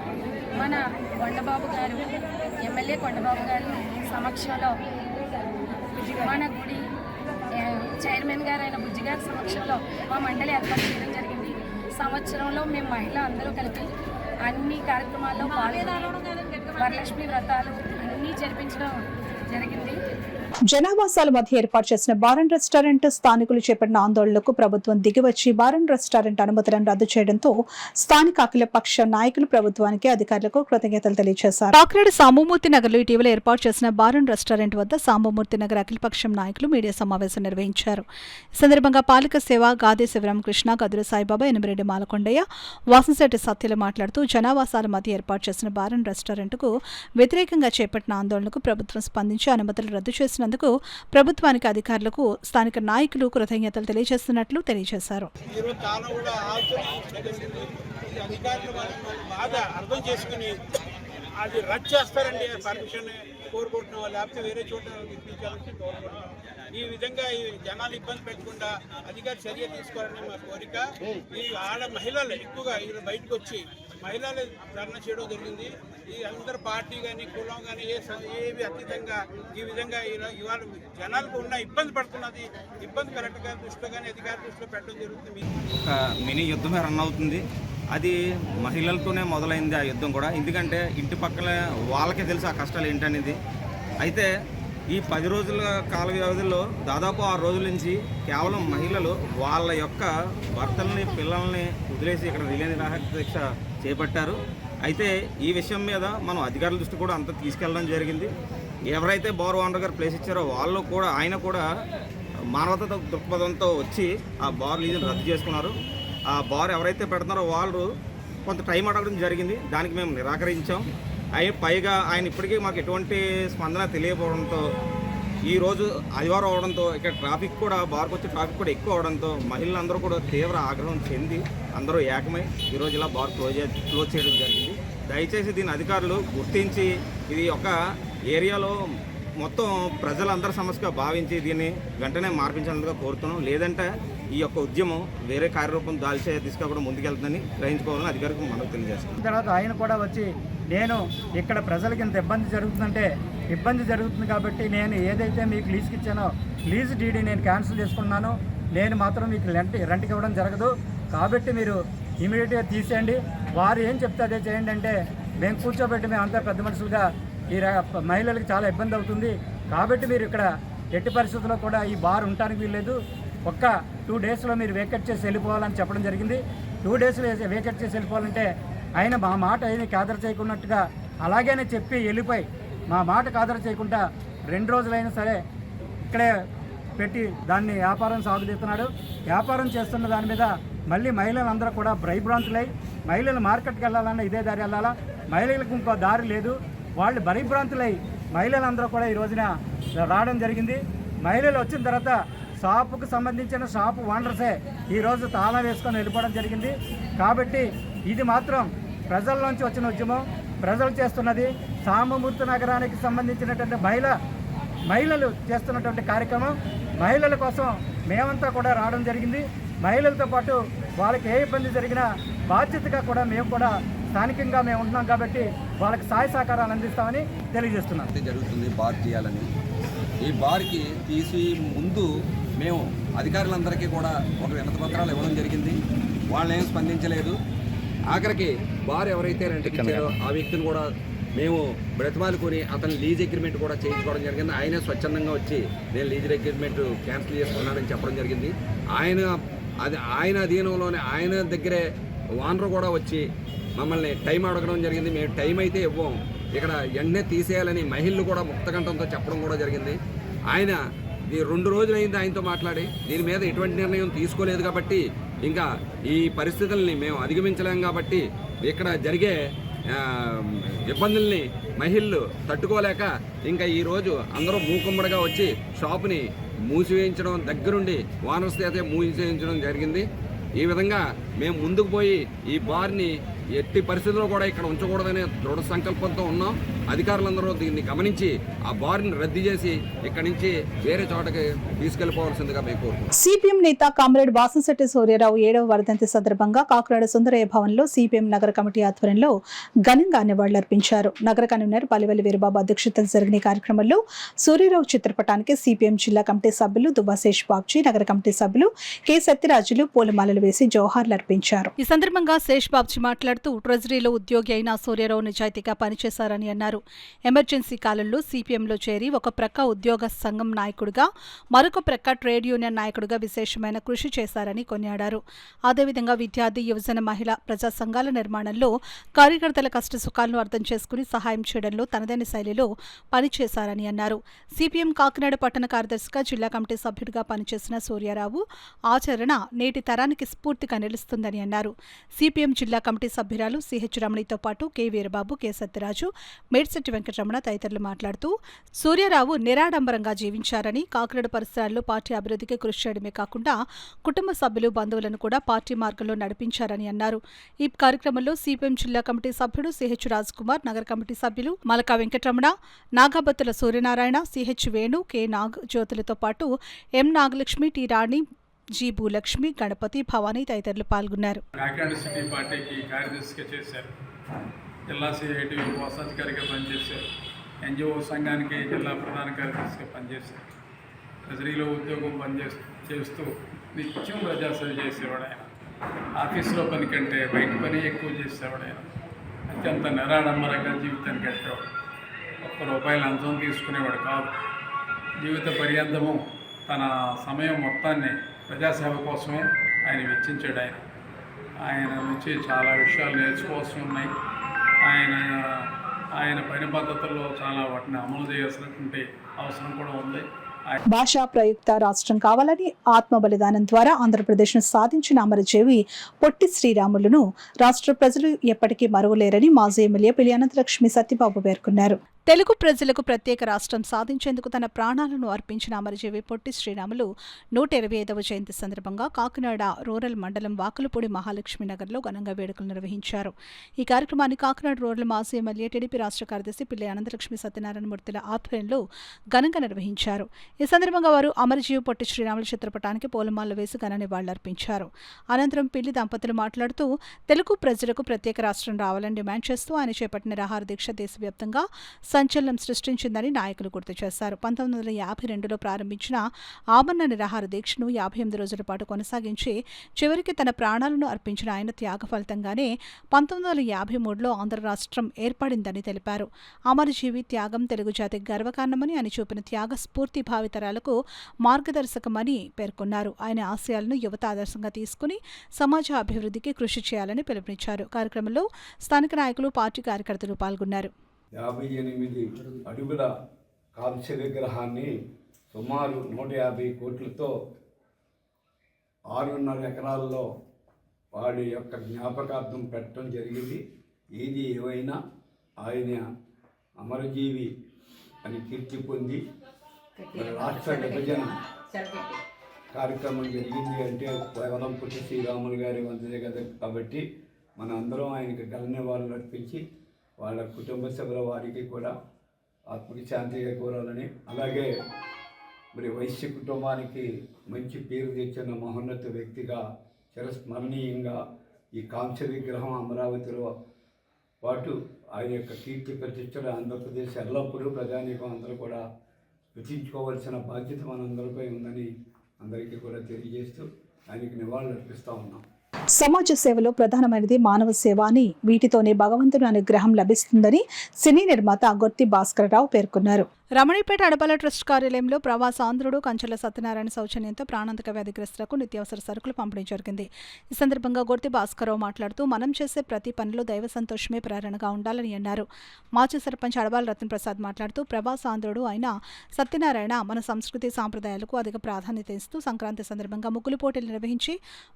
మన కొండబాబు గారు, ఎమ్మెల్యే కొండబాబు గారి సమక్షంలో మన గుడి చైర్మన్ గారు అయిన బుజ్జి గారి సమక్షంలో మా మండలి ఏర్పాటు చేయడం జరిగింది. సంవత్సరంలో మేము మహిళ అందరూ కలిపి అన్ని కార్యక్రమాల్లో పాల్గొని వరలక్ష్మి వ్రతాలు అన్నీ జరిపించడం జరిగింది. జనావాసాల మధ్య ఏర్పాటు చేసిన బార్ అండ్ రెస్టారెంట్ స్థానికులు చేపట్టిన ఆందోళనలకు ప్రభుత్వం దిగివచ్చి బార్ అండ్ రెస్టారెంట్ అనుమతులను రద్దు చేయడంతో స్థానిక అఖిలపక్ష నాయకులు ప్రభుత్వానికి, అధికారులకు కృతజ్ఞతలు తెలియజేశారు. కాకినాడ సాంబమూర్తి నగర్లో ఇటీవల ఏర్పాటు చేసిన బార్ అండ్ రెస్టారెంట్ వద్ద సాంబమూర్తి నగర్ అఖిలపక్షం నాయకులు మీడియా సమావేశం నిర్వహించారు. ఈ సందర్భంగా పాలక సేవ గాదే శివరామకృష్ణ, గదుర సాయిబాబా, ఎనిమిరెడ్డి మాలకొండయ్య, వాసంశెట్టి సత్యలు మాట్లాడుతూ జనావాసాల మధ్య ఏర్పాటు చేసిన బార్ అండ్ రెస్టారెంట్కు వ్యతిరేకంగా చేపట్టిన ఆందోళనకు ప్రభుత్వం స్పందించి అనుమతులు రద్దు చేసిన ప్రభుత్వానికి, అధికారులకు, స్థానిక నాయకులు కృతజ్ఞతలు తెలియజేస్తున్నట్లు తెలియజేశారు. అది రద్దు చేస్తారండి, పర్మిషన్ కోరుకుంటున్నాం, లేకపోతే వేరే చోట ఇప్పించాలని కోరుకుంటున్నాం. ఈ విధంగా ఈ జనాలు ఇబ్బంది పెట్టకుండా అధికారి చర్య తీసుకోవాలని మా కోరిక. ఈ మహిళలు ఎక్కువగా ఇక్కడ బయటకు వచ్చి మహిళలు ధర్నా చేయడం జరిగింది. ఈ అందరు పార్టీ కానీ కులం కానీ ఏవి అతీతంగా ఈ విధంగా ఇవాళ జనాలకు ఉన్న ఇబ్బంది పడుతున్నది, ఇబ్బంది కలెక్టర్ గారి దృష్టిలో కానీ అధికారి దృష్టిలో పెట్టడం జరుగుతుంది. ఒక మినీ యుద్ధమే రన్ అవుతుంది. అది మహిళలతోనే మొదలైంది ఆ యుద్ధం కూడా. ఎందుకంటే ఇంటి పక్కన వాళ్ళకే తెలుసు ఆ కష్టాలు ఏంటనేది. అయితే ఈ 10 రోజుల కాల వ్యవధిలో దాదాపు 6 రోజుల నుంచి కేవలం మహిళలు వాళ్ళ యొక్క భర్తల్ని, పిల్లల్ని వదిలేసి ఇక్కడ రిలే నిరాహార దీక్ష చేపట్టారు. అయితే ఈ విషయం మీద మనం అధికారుల దృష్టి కూడా అంతా తీసుకెళ్ళడం జరిగింది. ఎవరైతే బార్ ఓనర్ గారు ప్లేస్ ఇచ్చారో వాళ్ళు కూడా, ఆయన కూడా మానవతా దృక్పథంతో వచ్చి ఆ బార్ లీజులు రద్దు చేసుకున్నారు. ఆ బార్ ఎవరైతే పెడుతున్నారో వాళ్ళు కొంత టైం అడగడం జరిగింది. దానికి మేము నిరాకరించాం. పైగా ఆయన ఇప్పటికీ మాకు ఎటువంటి స్పందన తెలియకపోవడంతో, ఈరోజు ఆదివారం అవడంతో ఇక్కడ ట్రాఫిక్ కూడా, బార్కు వచ్చే ట్రాఫిక్ కూడా ఎక్కువ అవడంతో మహిళలందరూ కూడా తీవ్ర ఆగ్రహం చెంది అందరూ ఏకమై ఈరోజు ఇలా బార్ క్లోజ్ చేయడం జరిగింది. దయచేసి దీని అధికారులు గుర్తించి ఇది ఒక ఏరియాలో మొత్తం ప్రజలందరి సమస్యగా భావించి దీన్ని వెంటనే మార్పించాలని కోరుతున్నాం. లేదంటే ఈ యొక్క ఉద్యమం వేరే కార్యరూపం దాల్చే దిశగా కూడా ముందుకెళ్తుందని గ్రహించుకోవాలని అధికారులకు మనకు తెలియజేస్తాం. తర్వాత ఆయన కూడా వచ్చి నేను ఇక్కడ ప్రజలకి ఇంత ఇబ్బంది జరుగుతుందంటే, ఇబ్బంది జరుగుతుంది కాబట్టి నేను ఏదైతే మీకు లీజుకి ఇచ్చానో లీజు డీడీ నేను క్యాన్సిల్ చేసుకున్నాను, నేను మాత్రం మీకు రెంట్కి ఇవ్వడం జరగదు, కాబట్టి మీరు ఇమీడియట్గా తీసేయండి, వారు ఏం చెప్తే అదే చేయండి అంటే మేము కూర్చోబెట్టి మేము అంతా పెద్ద మనుషులుగా ఈ మహిళలకు చాలా ఇబ్బంది అవుతుంది, కాబట్టి మీరు ఇక్కడ ఎట్టి పరిస్థితుల్లో కూడా ఈ బార్ ఉండటానికి వీల్లేదు, ఒక్క 2 డేస్లో మీరు వేకెట్ చేసి వెళ్ళిపోవాలని చెప్పడం జరిగింది. 2 డేస్లో వేకెట్ చేసి వెళ్ళిపోవాలంటే ఆయన మా మాట ఏమి ఖాతరు చేయకున్నట్టుగా అలాగనే చెప్పి వెళ్ళిపోయి మా మాట ఖాతరు చేయకుండా 2 రోజులైనా సరే ఇక్కడే పెట్టి దాన్ని వ్యాపారం సాగుతీస్తున్నాడు. వ్యాపారం చేస్తున్న దాని మీద మళ్ళీ మహిళలందరూ కూడా భయభ్రాంతులై మహిళలు మార్కెట్కి వెళ్ళాలన్నా ఇదే దారి వెళ్ళాలా, మహిళలకు ఇంకో దారి లేదు, వాళ్ళు భయభ్రాంతులై మహిళలందరూ కూడా ఈ రోజున రావడం జరిగింది. మహిళలు వచ్చిన తర్వాత షాపుకు సంబంధించిన షాపు ఓనర్సే ఈరోజు తాళం వేసుకొని వెళ్ళిపోవడం జరిగింది. కాబట్టి ఇది మాత్రం ప్రజల నుంచి వచ్చిన ఉద్యమం, ప్రజలు చేస్తున్నది. సామమూర్తి నగరానికి సంబంధించినటువంటి మహిళలు చేస్తున్నటువంటి కార్యక్రమం. మహిళల కోసం మేమంతా కూడా రావడం జరిగింది. మహిళలతో పాటు వాళ్ళకి ఏ ఇబ్బంది జరిగినా బాధ్యతగా కూడా మేము కూడా స్థానికంగా మేము ఉంటున్నాం కాబట్టి వాళ్ళకి సహాయ సహకారాలు అందిస్తామని తెలియజేస్తున్నాం. జరుగుతుంది బార్ చేయాలని. ఈ బార్కి తీసి ముందు మేము అధికారులందరికీ కూడా ఒక వినతి పత్రాలు ఇవ్వడం జరిగింది. వాళ్ళు ఏం స్పందించలేదు. ఆఖరికి బార్ ఎవరైతే రెంట్కి ఇచ్చారో ఆ వ్యక్తిని కూడా మేము బ్రతిమాలుకొని అతని లీజ్ అగ్రిమెంట్ కూడా చేయించుకోవడం జరిగింది. ఆయనే స్వచ్ఛందంగా వచ్చి నేను లీజ్ అగ్రిమెంట్ క్యాన్సిల్ చేసుకున్నానని చెప్పడం జరిగింది. ఆయన అధీనంలోనే ఆయన దగ్గరే ఓనర్ కూడా వచ్చి మమ్మల్ని టైం అడగడం జరిగింది. మేము టైం అయితే ఇవ్వం, ఇక్కడ వెంటనే తీసేయాలని మహిళలు కూడా ముక్తకంఠంతో చెప్పడం కూడా జరిగింది. ఆయన 2 రోజులు అయింది ఆయనతో మాట్లాడి, దీని మీద ఎటువంటి నిర్ణయం తీసుకోలేదు కాబట్టి ఇంకా ఈ పరిస్థితుల్ని మేము అధిగమించలేం కాబట్టి ఇక్కడ జరిగే ఇబ్బందుల్ని మహిళలు తట్టుకోలేక ఇంకా ఈరోజు అందరూ మూకుమ్మడిగా వచ్చి షాపుని మూసివేయించడం, దగ్గరుండి ఓనర్స్ అయితే మూసివేయించడం జరిగింది. ఈ విధంగా మేము ముందుకు పోయి ఈ బార్ని ఎట్టి పరిస్థితుల్లో కూడా ఇక్కడ ఉంచకూడదనే దృఢ సంకల్పంతో ఉన్నాం. అధికారులందరూ దీన్ని గమనించి ఆ బార్ని రద్దు చేసి ఇక్కడి నుంచి వేరే చోటకి తీసుకెళ్లిపోవాల్సిందిగా మేము కోరుకుంటున్నాం. సిపిఎం నేత కామ్రేడ్ వాసంశెట్టి సూర్యారావు 7వ వర్ధంతి సందర్భంగా కాకినాడ సుందరయ్య భవన్లో సిపిఎం నగర కమిటీ ఆధ్వర్యంలో ఘనంగా నివాళులర్పించారు. నగర కన్వీనర్ పలివెల్లి వీరబాబు అధ్యక్షతన జరిగిన కార్యక్రమంలో సూర్యారావు చిత్రపటానికి సిపిఎం జిల్లా కమిటీ సభ్యులు దువ్వాశేష్ బాబ్జీ, నగర కమిటీ సభ్యులు కె సత్యరాజులు పూలమాలలు వేసి జోహార్లు అర్పించారు. ఈ సందర్భంగా శేష్ బాబ్జీ మాట్లాడుతూ ట్రెజరీలో ఉద్యోగి అయిన సూర్యారావు నిజాయితీగా పనిచేశారని అన్నారు. ఎమర్జెన్సీ కాలంలో సిపిఎంలో చేరి ఒక ప్రక్క ఉద్యోగ సంఘం నాయకుడిగా, మరొక ప్రక్క ట్రేడ్ యూనియన్ నాయకుడిగా విశేషమైన కృషి చేశారని కొనియాడారు. అదేవిధంగా విద్యార్థి, యువజన, మహిళా ప్రజా సంఘాల నిర్మాణంలో కార్యకర్తల కష్ట సుఖాలను అర్థం చేసుకుని సహాయం చేయడంలో తనదైన శైలిలో పనిచేశారని అన్నారు. సిపిఎం కాకినాడ పట్టణ కార్యదర్శిగా, జిల్లా కమిటీ సభ్యుడిగా పనిచేసిన సూర్యారావు ఆచరణ నేటి తరానికి స్ఫూర్తిగా నిలుస్తుందని అన్నారు. సిపిఎం జిల్లా కమిటీ సభ్యురాలు సిహెచ్ రమణితో పాటు కె వీరబాబు, కె సత్యరాజు, మేడ్శెట్టి వెంకటరమణ తదితరులు మాట్లాడుతూ సూర్యారావు నిరాడంబరంగా జీవించారని, కాకినాడ పరిసరాల్లో పార్టీ అభివృద్ధికి కృషి చేయడమే కాకుండా కుటుంబ సభ్యులు, బంధువులను కూడా పార్టీ మార్గంలో నడిపించారని అన్నారు. ఈ కార్యక్రమంలో సిపిఎం జిల్లా కమిటీ సభ్యుడు సిహెచ్ రాజ్కుమార్, నగర కమిటీ సభ్యులు మలకా వెంకటరమణ, నాగాబత్తుల సూర్యనారాయణ, సిహెచ్ వేణు, కె నాగ్ జ్యోతులతో పాటు M Nagalakshmi, T Rani, G Bhulakshmi, Ganapati, Bhavani తదితరులు పాల్గొన్నారు. కాకినాడ సిటీ పార్టీకి కార్యదర్శిగా చేశారు. జిల్లా సిఐటి కోశాధికారిగా పనిచేశారు. ఎన్జిఓ సంఘానికి జిల్లా ప్రధాన కార్యదర్శిగా పనిచేశారు. ట్రెజరీలో ఉద్యోగం చేస్తూ నిత్యం ప్రజాసేవ చేసేవాడు ఆయన. ఆఫీసులో పని కంటే బయట పని ఎక్కువ చేసేవాడు ఆయన. అత్యంత నిరాడంబరంగా జీవితాన్ని గడిపేవాడు. ₹1 లంచం తీసుకునేవాడు కాదు. జీవిత పర్యంతము తన సమయం మొత్తాన్ని ప్రజాసేవ కోసమే ఆయన వెచ్చించాడు. ఆయన నుంచి చాలా విషయాలు నేర్చుకోవాల్సి ఉన్నాయి. ఆయన పని పద్ధతుల్లో చాలా వాటిని అమలు చేయాల్సినటువంటి అవసరం కూడా ఉంది. భాషా ప్రయుక్త రాష్ట్రం కావాలని ఆత్మ బలిదానం ద్వారా ఆంధ్రప్రదేశ్ను సాధించిన అమరజీవి పొట్టి శ్రీరాములును రాష్ట్ర ప్రజలు ఎప్పటికీ మరువలేరని మాజీ ఎమ్మెల్యే పిల్లి అనంతలక్ష్మి సత్యబాబు పేర్కొన్నారు. తెలుగు ప్రజలకు ప్రత్యేక రాష్ట్రం సాధించేందుకు తన ప్రాణాలను అర్పించిన అమరజీవి పొట్టి శ్రీరాములు 125వ జయంతి సందర్భంగా కాకినాడ రూరల్ మండలం వాకులపూడి మహాలక్ష్మి నగర్లో ఘనంగా వేడుకలు నిర్వహించారు. ఈ కార్యక్రమాన్ని కాకినాడ రూరల్ మాజీ ఎమ్మెల్యే టీడీపీ రాష్ట్ర కార్యదర్శి పిల్లి అనంతలక్ష్మి సత్యనారాయణమూర్తుల ఆధ్వర్యంలో ఘనంగా నిర్వహించారు. ఈ సందర్భంగా వారు అమరజీవి పొట్టి శ్రీరాములు చిత్రపటానికి పూలమాలలు వేసి ఘన నివాళులర్పించారు. అనంతరం పిల్లి దంపతులు మాట్లాడుతూ తెలుగు ప్రజలకు ప్రత్యేక రాష్ట్రం రావాలని డిమాండ్ చేస్తూ ఆయన చేపట్టిన నిరాహార దీక్ష దేశవ్యాప్తంగా సంచలనం సృష్టించిందని నాయకులు గుర్తు చేశారు. 1952లో ప్రారంభించిన ఆమరణ నిరాహార దీక్షను 58 రోజుల పాటు కొనసాగించి చివరికి తన ప్రాణాలను అర్పించిన ఆయన త్యాగ ఫలితంగానే 1953లో ఆంధ్ర రాష్ట్రం ఏర్పడిందని తెలిపారు. అమరజీవి త్యాగం తెలుగు జాతికి గర్వకారణమని, ఆయన చూపిన త్యాగ స్ఫూర్తి భావితరాలకు మార్గదర్శకమని పేర్కొన్నారు. ఆయన ఆశయాలను యువత ఆదర్శంగా తీసుకుని సమాజ అభివృద్ధికి కృషి చేయాలని పిలుపునిచ్చారు. కార్యక్రమంలో స్థానిక నాయకులు, పార్టీ కార్యకర్తలు పాల్గొన్నారు. 58 అడుగుల కాంస్య విగ్రహాన్ని సుమారు 150 కోట్లతో 6.5 ఎకరాల్లో వాడి యొక్క జ్ఞాపకార్థం పెట్టడం జరిగింది. ఏది ఏమైనా ఆయన అమరజీవి అని కీర్తి పొంది రాష్ట్ర విభజన కార్యక్రమం జరిగింది అంటే కేవలం పుట్టి శ్రీరాములు గారి వంతుదే కదా. కాబట్టి మన అందరం ఆయనకి ఘన నివాళులు అర్పించి వాళ్ళ కుటుంబ సభ్యుల వారికి కూడా ఆత్మకి శాంతిగా కోరాలని, అలాగే మరి వైశ్య కుటుంబానికి మంచి పేరు తెచ్చిన మహోన్నత వ్యక్తిగా చిరస్మరణీయంగా ఈ కాంస్య విగ్రహం అమరావతిలో పాటు ఆయన యొక్క కీర్తి ప్రతిష్టలు ఆంధ్రప్రదేశ్ ఎల్లప్పుడూ ప్రజానీకం అందరూ కూడా స్మృతించుకోవాల్సిన బాధ్యత మనందరిపై ఉందని అందరికీ కూడా తెలియజేస్తూ ఆయనకి నివాళులు అర్పిస్తూ ఉన్నాం. సమాజ సేవలో ప్రధానమైనది మానవ సేవ అని, వీటితోనే భగవంతుని అనుగ్రహం లభిస్తుందని సినీ నిర్మాత గొర్తి భాస్కరరావు పేర్కొన్నారు. రమణీపేట అడపాల ట్రస్ట్ కార్యాలయంలో ప్రవాసాంధ్రుడు కంచెల సత్యనారాయణ సౌజన్యంతో ప్రాణాంతక వ్యాధిగ్రస్తులకు నిత్యావసర సరుకులు పంపిణీ జరిగింది. ఈ సందర్భంగా గొర్తి భాస్కరరావు మాట్లాడుతూ మనం చేసే ప్రతి పనిలో దైవ సంతోషమే ప్రేరణగా ఉండాలని అన్నారు. మాజీ సర్పంచ్ అడపాల రత్నప్రసాద్ మాట్లాడుతూ ప్రవాసాంధ్రుడు అయిన సత్యనారాయణ మన సంస్కృతి సాంప్రదాయాలకు అధిక ప్రాధాన్యత ఇస్తూ సంక్రాంతి సందర్భంగా ముగ్గులు పోటీలు నిర్వహించి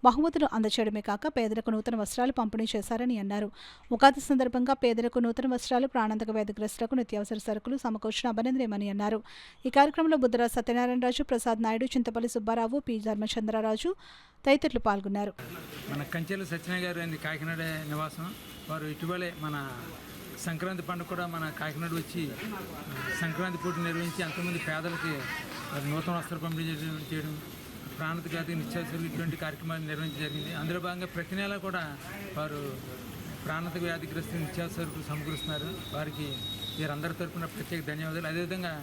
బహుమతులు అందచేయడమే కాక పేదలకు నూతన వస్త్రాలు పంపిణీ చేశారని అన్నారు. ఉగాది సందర్భంగా పేదలకు నూతన వస్త్రాలు, ప్రాణాంతక వ్యాధిగ్రస్తులకు నిత్యావసర సరుకులు సమకూర్చిన అభినందనమని అన్నారు. ఈ కార్యక్రమంలో బుద్ధరాజ్ సత్యనారాయణరాజు, ప్రసాద్ నాయుడు, చింతపల్లి సుబ్బారావు, పి ధర్మచంద్రరాజు తదితరులు పాల్గొన్నారు. మన కంచెల సత్యనారాయణ గారు అండి కాకినాడ నివాసం. వారు ఇటీవలే మన సంక్రాంతి పండుగ కూడా మన కాకినాడ వచ్చి సంక్రాంతి పోటీ నిర్వహించి అంతమంది పేదలకి నూతన వస్త్రాలు పంపిణీ చేయడం, ప్రాణాంతక వ్యాధి నిత్యావసరాలు ఇటువంటి కార్యక్రమాలు నిర్వహించడం జరిగింది. అందులో భాగంగా ప్రతి నెల కూడా వారు ప్రాణాంతక వ్యాధిగ్రస్తులు నిత్యావసరాలు సమకూరుస్తున్నారు. వారికి వీరందరి తరపున ప్రత్యేక ధన్యవాదాలు. అదేవిధంగా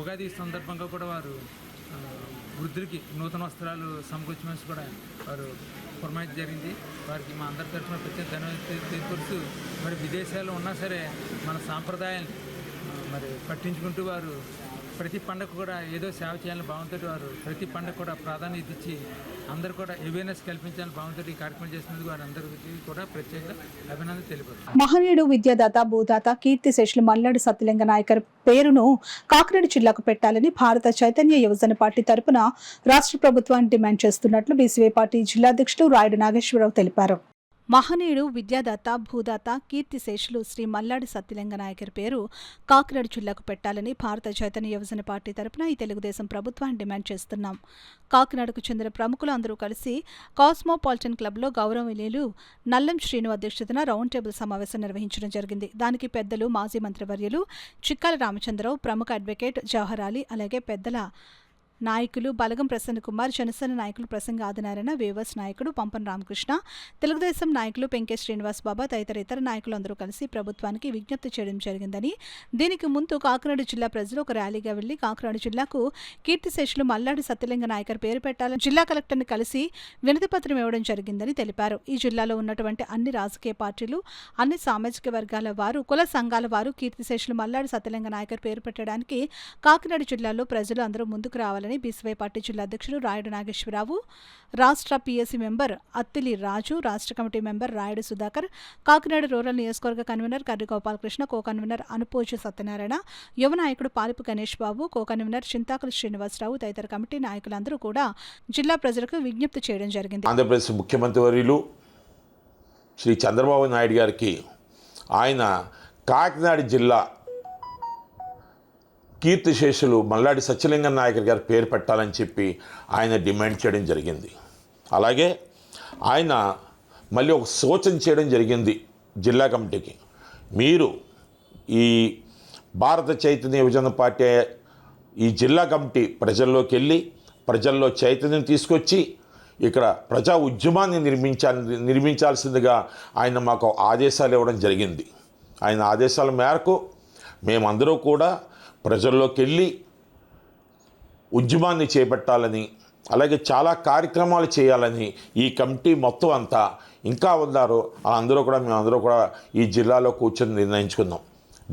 ఉగాది సందర్భంగా కూడా వారు వృద్ధులకి నూతన వస్త్రాలు సమకూర్చమని కూడా వారు పురమాయించడం జరిగింది. వారికి మా అందరి తరఫున ప్రత్యేక ధన్యవాదాలు తెలియపరుస్తూ, మరి విదేశాల్లో ఉన్నా సరే మన సాంప్రదాయాన్ని మరి పట్టించుకుంటూ వారు ప్రతి పండుగ కూడా ఏదో సేవ చేయాలని భావంతో వారు ప్రతి పండుగ కూడా ప్రాధాన్యత ఇచ్చి అందరూ కూడా అవేర్నెస్ కల్పించాలని భావంతో ఈ కార్యక్రమం చేసినందుకు వారందరికీ కూడా ప్రత్యేకంగా అభినందనలు తెలిపారు. మహనీయుడు, విద్యాదాత, భూదాత, కీర్తిశేషులు మల్లాడి సత్యలింగ నాయకర్ పేరును కాకినాడ జిల్లాకు పెట్టాలని భారత చైతన్య యువజన పార్టీ తరపున రాష్ట్ర ప్రభుత్వాన్ని డిమాండ్ చేస్తున్నట్లు బీసీవై పార్టీ జిల్లా అధ్యక్షుడు రాయుడు నాగేశ్వరరావు తెలిపారు. మహనీయుడు, విద్యాదాత, భూదాత, కీర్తిశేషులు శ్రీ మల్లాడి సత్యలింగ నాయకర్ పేరు కాకినాడ జిల్లాకు పెట్టాలని భారత చైతన్య యువజన పార్టీ తరపున ఈ తెలుగుదేశం ప్రభుత్వాన్ని డిమాండ్ చేస్తున్నాం. కాకినాడకు చెందిన ప్రముఖులు అందరూ కలిసి కాస్మోపాలిటన్ క్లబ్లో గౌరవనీయులు నల్లం శ్రీను అధ్యక్షతన రౌండ్ టేబుల్ సమావేశం నిర్వహించడం జరిగింది. దానికి పెద్దలు మాజీ మంత్రివర్యులు చిక్కాల రామచంద్రరావు, ప్రముఖ అడ్వకేట్ జవహర్ అలీ, అలాగే పెద్దల నాయకులు బలగం ప్రసన్న కుమార్, జనసేన నాయకులు ప్రసంగ ఆదినారాయణ, వేవర్స్ నాయకుడు పంపన రామకృష్ణ, తెలుగుదేశం నాయకులు పెంకే శ్రీనివాస్ బాబా తదితర ఇతర నాయకులు అందరూ కలిసి ప్రభుత్వానికి విజ్ఞప్తి చేయడం జరిగిందని, దీనికి ముందు కాకినాడ జిల్లా ప్రజలు ఒక ర్యాలీగా వెళ్లి కాకినాడ జిల్లాకు కీర్తిశేషులు మల్లాడి సత్యలింగ నాయకర్ పేరు పెట్టాలని జిల్లా కలెక్టర్ని కలిసి వినతిపత్రం ఇవ్వడం జరిగిందని తెలిపారు. ఈ జిల్లాలో ఉన్నటువంటి అన్ని రాజకీయ పార్టీలు, అన్ని సామాజిక వర్గాల వారు, కుల సంఘాల వారు కీర్తిశేషులు మల్లాడి సత్యలింగ నాయకర్ పేరు పెట్టడానికి కాకినాడ జిల్లాలో ప్రజలు అందరూ ముందుకు రావాలని బీసీవై పార్టీ జిల్లా అధ్యక్షుడు రాయుడు నాగేశ్వరరావు, రాష్ట్ర పీఎస్సీ మెంబర్ అత్తిలి రాజు, రాష్ట్ర committee member Rayudu Sudhakar, Kakinada rural నియోజకవర్గ convener Karri Gopalakrishna, co convener Anupoju Satyanarayana, యువ నాయకుడు పాలిపు గణేష్ బాబు, కో కన్వీనర్ చింతాకుల శ్రీనివాసరావు తదితర కమిటీ నాయకులందరూ కూడా జిల్లా ప్రజలకు విజ్ఞప్తి చేయడం జరిగింది. ఆంధ్రప్రదేశ్ ముఖ్యమంత్రి వర్యులు శ్రీ చంద్రబాబు నాయుడు గారికి ఆయన కాకినాడ జిల్లా కీర్తిశేషులు మల్లాడి సత్యలింగ నాయకర్ గారి పేరు పెట్టాలని చెప్పి ఆయన డిమాండ్ చేయడం జరిగింది. అలాగే ఆయన మళ్ళీ ఒక సూచన చేయడం జరిగింది జిల్లా కమిటీకి. మీరు ఈ భారత చైతన్య యువజన పార్టీ ఈ జిల్లా కమిటీ ప్రజల్లోకి వెళ్ళి ప్రజల్లో చైతన్యం తీసుకొచ్చి ఇక్కడ ప్రజా ఉద్యమాన్ని నిర్మించాల్సిందిగా ఆయన మాకు ఆదేశాలు ఇవ్వడం జరిగింది. ఆయన ఆదేశాల మేరకు మేమందరూ కూడా ప్రజల్లోకి వెళ్ళి ఉద్యమాన్ని చేపట్టాలని, అలాగే చాలా కార్యక్రమాలు చేయాలని ఈ కమిటీ మొత్తం అంతా ఇంకా ఉన్నారు అందరూ కూడా మేమందరూ కూడా ఈ జిల్లాలో కూర్చొని నిర్ణయించుకున్నాం.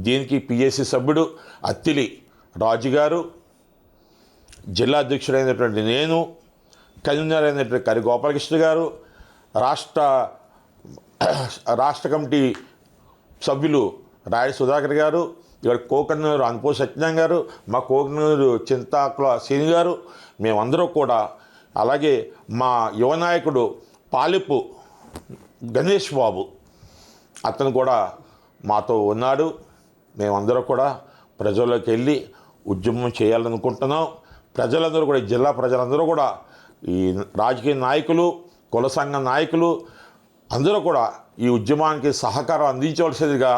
దీనికి పిఎస్సి సభ్యుడు అత్తిలి రాజు గారు, జిల్లా అధ్యక్షుడైనటువంటి నేను, కన్వీనర్ అయినటువంటి కర్రి గోపాలకృష్ణ గారు, రాష్ట్ర కమిటీ సభ్యులు రాయుడు సుధాకర్ గారు, ఇక్కడ కోకనూరు అనుపో సత్యనారాయణ గారు, మా కోకనూరు చింతాకుల శ్రీని గారు, మేమందరూ కూడా, అలాగే మా యువ నాయకుడు పాలిపు గణేష్ బాబు అతను కూడా మాతో ఉన్నాడు. మేమందరూ కూడా ప్రజల్లోకి వెళ్ళి ఉద్యమం చేయాలనుకుంటున్నాం. ప్రజలందరూ కూడా, జిల్లా ప్రజలందరూ కూడా, ఈ రాజకీయ నాయకులు, కుల సంఘ నాయకులు అందరూ కూడా ఈ ఉద్యమానికి సహకారం అందించవలసిందిగా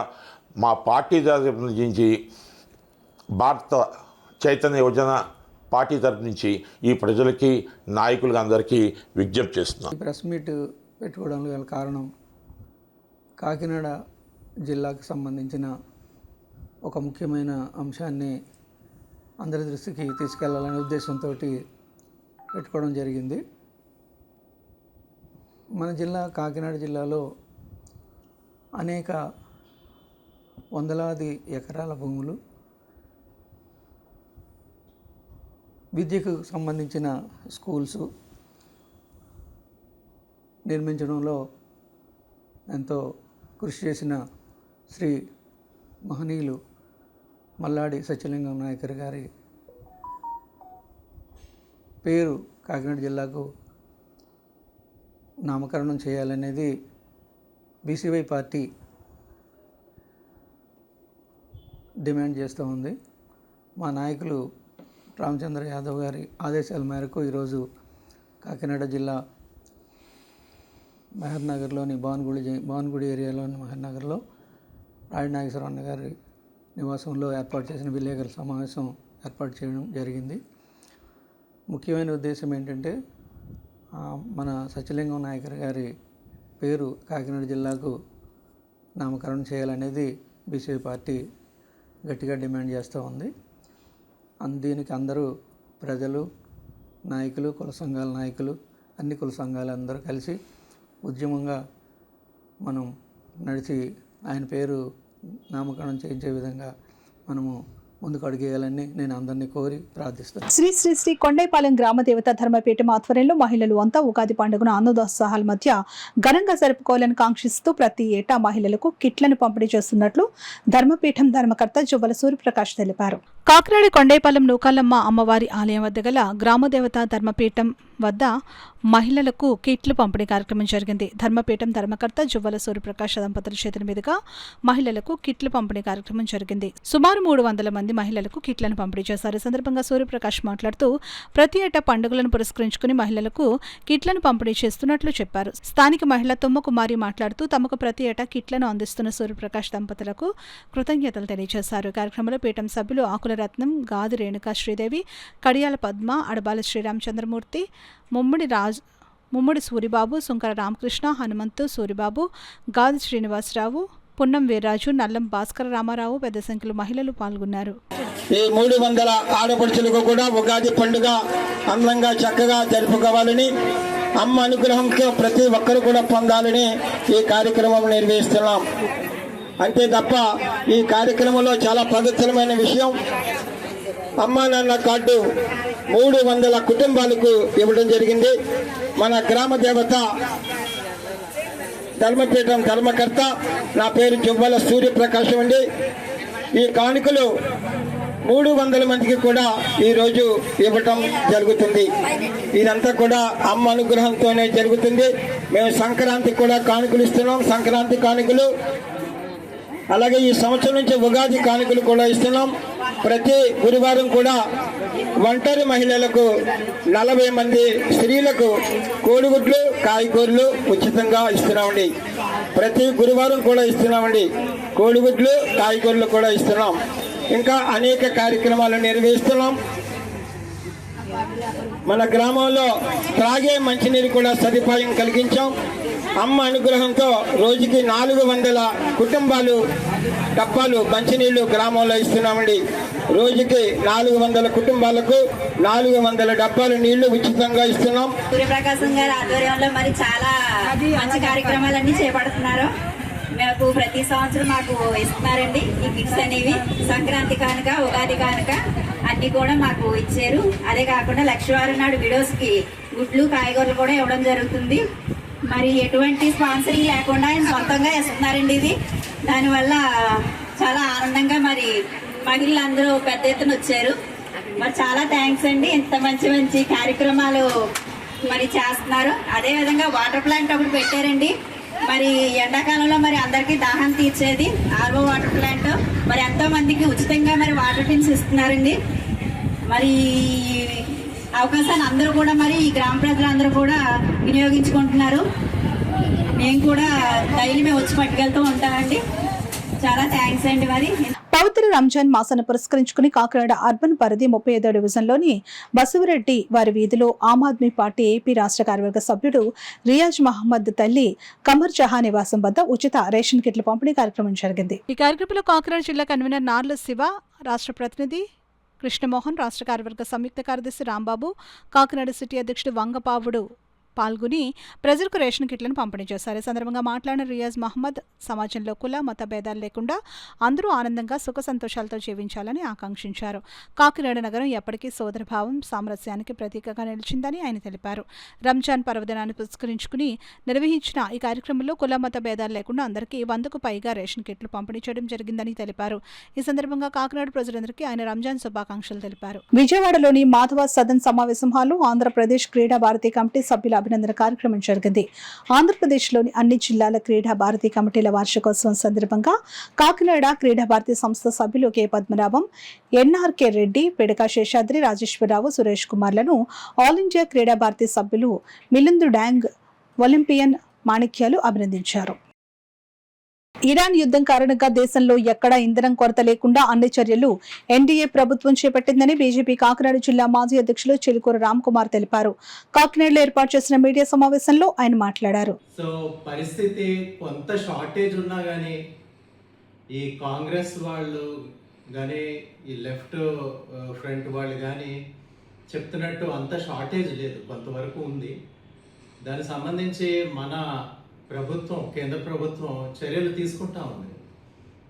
మా పార్టీ తరఫు నుంచి, భారత చైతన్య యువజన పార్టీ తరఫు నుంచి ఈ ప్రజలకి, నాయకులకి అందరికీ విజ్ఞప్తి చేస్తున్నాం. ప్రెస్ మీట్ పెట్టుకోవడానికి గల కారణం, కాకినాడ జిల్లాకు సంబంధించిన ఒక ముఖ్యమైన అంశాన్ని అందరి దృష్టికి తీసుకెళ్లాలనే ఉద్దేశంతో పెట్టుకోవడం జరిగింది. మన జిల్లా కాకినాడ జిల్లాలో అనేక వందలాది ఎకరాల భూములు, విద్యకు సంబంధించిన స్కూల్స్ నిర్మించడంలో ఎంతో కృషి చేసిన శ్రీ మహనీయులు మల్లాడి సత్యలింగం నాయకర్ గారి పేరు కాకినాడ జిల్లాకు నామకరణం చేయాలనేది బీసీవై పార్టీ డిమాండ్ చేస్తూ ఉంది. మా నాయకులు రామచంద్ర యాదవ్ గారి ఆదేశాల మేరకు ఈరోజు కాకినాడ జిల్లా మెహర్ నగర్లోని భావన్గుడి ఏరియాలోని మెహర్ నగర్లో రాజనాగేశ్వరరావు గారి నివాసంలో ఏర్పాటు చేసిన విలేకరుల సమావేశం ఏర్పాటు చేయడం జరిగింది. ముఖ్యమైన ఉద్దేశం ఏంటంటే, మన సత్యలింగం నాయకర్ గారి పేరు కాకినాడ జిల్లాకు నామకరణం చేయాలనేది బీసీవై పార్టీ గట్టిగా డిమాండ్ చేస్తూ ఉంది. దీనికి అందరూ ప్రజలు, నాయకులు, కుల సంఘాల నాయకులు, అన్ని కుల సంఘాలు అందరూ కలిసి ఉద్యమంగా మనం నడిచి ఆయన పేరు నామకరణం చేయించే విధంగా మనము ముందుకు అడిగేయాలని నేను అందరినీ కోరి ప్రార్థిస్తాను. శ్రీ శ్రీ శ్రీ కొండైపాలెం గ్రామ దేవత ధర్మపీఠం ఆధ్వర్యంలో మహిళలు అంతా ఉగాది పండుగను ఆనందోత్సాహాల మధ్య ఘనంగా జరుపుకోవాలని కాంక్షిస్తూ ప్రతి ఏటా మహిళలకు కిట్లను పంపిణీ చేస్తున్నట్లు ధర్మపీఠం ధర్మకర్త జువ్వల సూర్యప్రకాష్ తెలిపారు. కాకినాడ కొండైపాలెం నూకాలమ్మ అమ్మవారి ఆలయం వద్ద గల గ్రామదేవత ధర్మపీఠం వద్ద మహిళలకు కిట్లు పంపిణీ కార్యక్రమం జరిగింది. ధర్మపీఠం ధర్మకర్త జువ్వల సూర్యప్రకాష్ దంపతుల చేతుల మీదుగా మహిళలకు కిట్లు పంపిణీ కార్యక్రమం జరిగింది. సుమారు 300 మంది మహిళలకు కిట్లను పంపిణీ చేశారు. ఈ సందర్భంగా సూర్యప్రకాష్ మాట్లాడుతూ ప్రతి ఏటా పండుగలను పురస్కరించుకుని మహిళలకు కిట్లను పంపిణీ చేస్తున్నట్లు చెప్పారు. స్థానిక మహిళ తుమ్మకుమారి మాట్లాడుతూ తమకు ప్రతి ఏటా కిట్లను అందిస్తున్న సూర్యప్రకాష్ దంపతులకు కృతజ్ఞతలు తెలియజేశారు. కార్యక్రమంలో పీఠం సభ్యులు ఆకుల రత్నం, గాది రేణుకా శ్రీదేవి, కడియాల పద్మ, అడబాల శ్రీరామచంద్రమూర్తి, ముమ్మడి సూరిబాబు, సుంకర రామకృష్ణ, హనుమంతు, సూరిబాబు, గాది శ్రీనివాసరావు, పున్నం వీర్రాజు, నల్లం భాస్కర రామారావు పెద్ద సంఖ్యలో మహిళలు పాల్గొన్నారు. ఈ 300 ఆడపడుచులకు కూడా ఉగాది పండుగ అందంగా చక్కగా జరుపుకోవాలని, అమ్మ అనుగ్రహంతో ప్రతి ఒక్కరు కూడా పొందాలని ఈ కార్యక్రమం నిర్వహిస్తున్నాం. అంతే తప్ప ఈ కార్యక్రమంలో చాలా పవిత్రమైన విషయం, అమ్మా నాన్న కార్డు 300 కుటుంబాలకు ఇవ్వడం జరిగింది. మన గ్రామ దేవత ధర్మపీఠం ధర్మకర్త, నా పేరు జువ్వల సూర్యప్రకాశం అండి. ఈ కానుకలు 300 మందికి కూడా ఈరోజు ఇవ్వటం జరుగుతుంది. ఇదంతా కూడా అమ్మ అనుగ్రహంతోనే జరుగుతుంది. మేము సంక్రాంతికి కూడా కానుకలు ఇస్తున్నాం, సంక్రాంతి కానుకలు. అలాగే ఈ సంవత్సరం నుంచి ఉగాది కానుకలు కూడా ఇస్తున్నాం. ప్రతి గురువారం కూడా ఒంటరి మహిళలకు 40 మంది స్త్రీలకు కోడిగుడ్లు, కాయగూరలు ఉచితంగా ఇస్తున్నామండి. ప్రతి గురువారం కూడా ఇస్తున్నామండి. కోడిగుడ్లు, కాయగూరలు కూడా ఇస్తున్నాం. ఇంకా అనేక కార్యక్రమాలు నిర్వహిస్తున్నాం. మన గ్రామంలో త్రాగే మంచినీరు కూడా సదుపాయం కలిగించాం. అమ్మ అనుగ్రహంతో రోజుకి 400 కుటుంబాలు డబ్బాలు మంచినీళ్లు గ్రామంలో ఇస్తున్నామండి. రోజుకి 400 కుటుంబాలకు 400 డబ్బాలు నీళ్లు ఉచితంగా ఇస్తున్నాం. సూర్యప్రకాశం గారి ఆధ్వర్యంలో మరి చాలా మంచి కార్యక్రమాలన్నీ చేపడుతున్నారు. మాకు ప్రతి సంవత్సరం మాకు ఇస్తున్నారండి ఈ కిట్స్ అనేవి. సంక్రాంతి కానుక, ఉగాది కానుక అన్ని కూడా మాకు ఇచ్చారు. అదే కాకుండా లక్షవారం నాడు విడోస్ కి గుడ్లు, కాయగూరలు కూడా ఇవ్వడం జరుగుతుంది. మరి ఎటువంటి స్పాన్సరింగ్ లేకుండా ఆయన సొంతంగా ఇస్తున్నారండి. ఇది దానివల్ల చాలా ఆనందంగా మరి మహిళలందరూ పెద్ద ఎత్తున వచ్చారు. మరి చాలా థ్యాంక్స్ అండి. ఇంత మంచి మంచి కార్యక్రమాలు మరి చేస్తున్నారు. అదే విధంగా వాటర్ ప్లాంట్ ఒకటి పెట్టారండి. మరి ఎండాకాలంలో మరి అందరికీ దాహం తీర్చేది ఆర్ఓ వాటర్ ప్లాంట్. మరి ఎంతో మందికి ఉచితంగా మరి వాటర్ టిన్స్ ఇస్తున్నారండి. మరి అవకాశాన్ని అందరూ కూడా మరి ఈ గ్రామ ప్రజలందరూ కూడా వినియోగించుకుంటున్నారు. మేము కూడా డైలీ మేము వచ్చి పట్టుకెళ్తూ ఉంటామండి. చాలా థ్యాంక్స్ అండి. మరి పవిత్ర రంజాన్ మాసాన్ని పురస్కరించుకుని కాకినాడ అర్బన్ పరిధి 35వ డివిజన్లోని బసవరెడ్డి వారి వీధిలో ఆమ్ ఆద్మీ పార్టీ ఏపీ రాష్ట్ర కార్యవర్గ సభ్యుడు రియాజ్ మహమ్మద్ తల్లి కమర్ జహా నివాసం వద్ద ఉచిత రేషన్ కిట్ల పంపిణీ కార్యక్రమం జరిగింది. ఈ కార్యక్రమంలో కాకినాడ జిల్లా కన్వీనర్ నార్ల శివ, రాష్ట్ర ప్రతినిధి కృష్ణమోహన్, రాష్ట్ర కార్యవర్గ సంయుక్త కార్యదర్శి రాంబాబు, కాకినాడ సిటీ అధ్యక్షుడు వంగపావుడు పాల్గొని ప్రజలకు రేషన్ కిట్లను పంపిణీ చేశారు. ఈ సందర్భంగా మాట్లాడిన రియాజ్ మహమ్మద్ సమాజంలో కుల మత భేదాలు లేకుండా అందరూ ఆనందంగా సుఖ సంతోషాలతో జీవించాలని ఆకాంక్షించారు. కాకినాడ నగరం ఎప్పటికీ సోదరభావం సామరస్యానికి ప్రతీకగా నిలిచిందని ఆయన తెలిపారు. రంజాన్ పర్వదినాన్ని పురస్కరించుకుని నిర్వహించిన ఈ కార్యక్రమంలో కుల మత భేదాలు లేకుండా అందరికీ 100కు పైగా రేషన్ కిట్లు పంపిణీ చేయడం జరిగిందని తెలిపారు. ఈ సందర్భంగా కాకినాడ ప్రజలందరికీ ఆయన రంజాన్ శుభాకాంక్షలు తెలిపారు. విజయవాడలోని మాధవ సదన్ సమావేశం హాల్లో ఆంధ్రప్రదేశ్ క్రీడా భారతి కమిటీ సభ్యుల అభినందన కార్యక్రమం జరిగింది. ఆంధ్రప్రదేశ్లోని అన్ని జిల్లాల క్రీడా భారతి కమిటీల వార్షికోత్సవం సందర్భంగా కాకినాడ క్రీడా భారతి సంస్థ సభ్యులు కె పద్మనాభం, ఎన్ఆర్కే రెడ్డి, పిడక శేషాద్రి, రాజేశ్వరరావు, సురేష్ కుమార్లను ఆల్ ఇండియా క్రీడా భారతి సభ్యులు మిలిందు డాంగ్, ఒలింపియన్ మాణిక్యాలు అభినందించారు. ఇరాన్ యుద్ధం కారణంగా దేశంలో ఎక్కడా ఇంధనం కొరత లేకుండా అన్ని చర్యలు ఎన్డీఏ ప్రభుత్వం చేపట్టిందని బీజేపీ కాకినాడ జిల్లా మాజీ అధ్యక్షులు చిలుకూరు రామ్ కుమార్ తెలిపారు. కాకినాడలో ఏర్పాటు చేసిన మీడియా సమావేశంలో ఆయన మాట్లాడారు. సో పరిస్థితి కొంత షార్టేజ్ ఉన్నా కానీ ఈ కాంగ్రెస్ వాళ్ళు కానీ ఈ లెఫ్ట్ ఫ్రంట్ వాళ్ళు కానీ చెప్తున్నట్టు అంత షార్టేజ్ లేదు, కొంతవరకు ఉంది. దానికి సంబంధించి మన ప్రభుత్వం, కేంద్ర ప్రభుత్వం చర్యలు తీసుకుంటా ఉంది.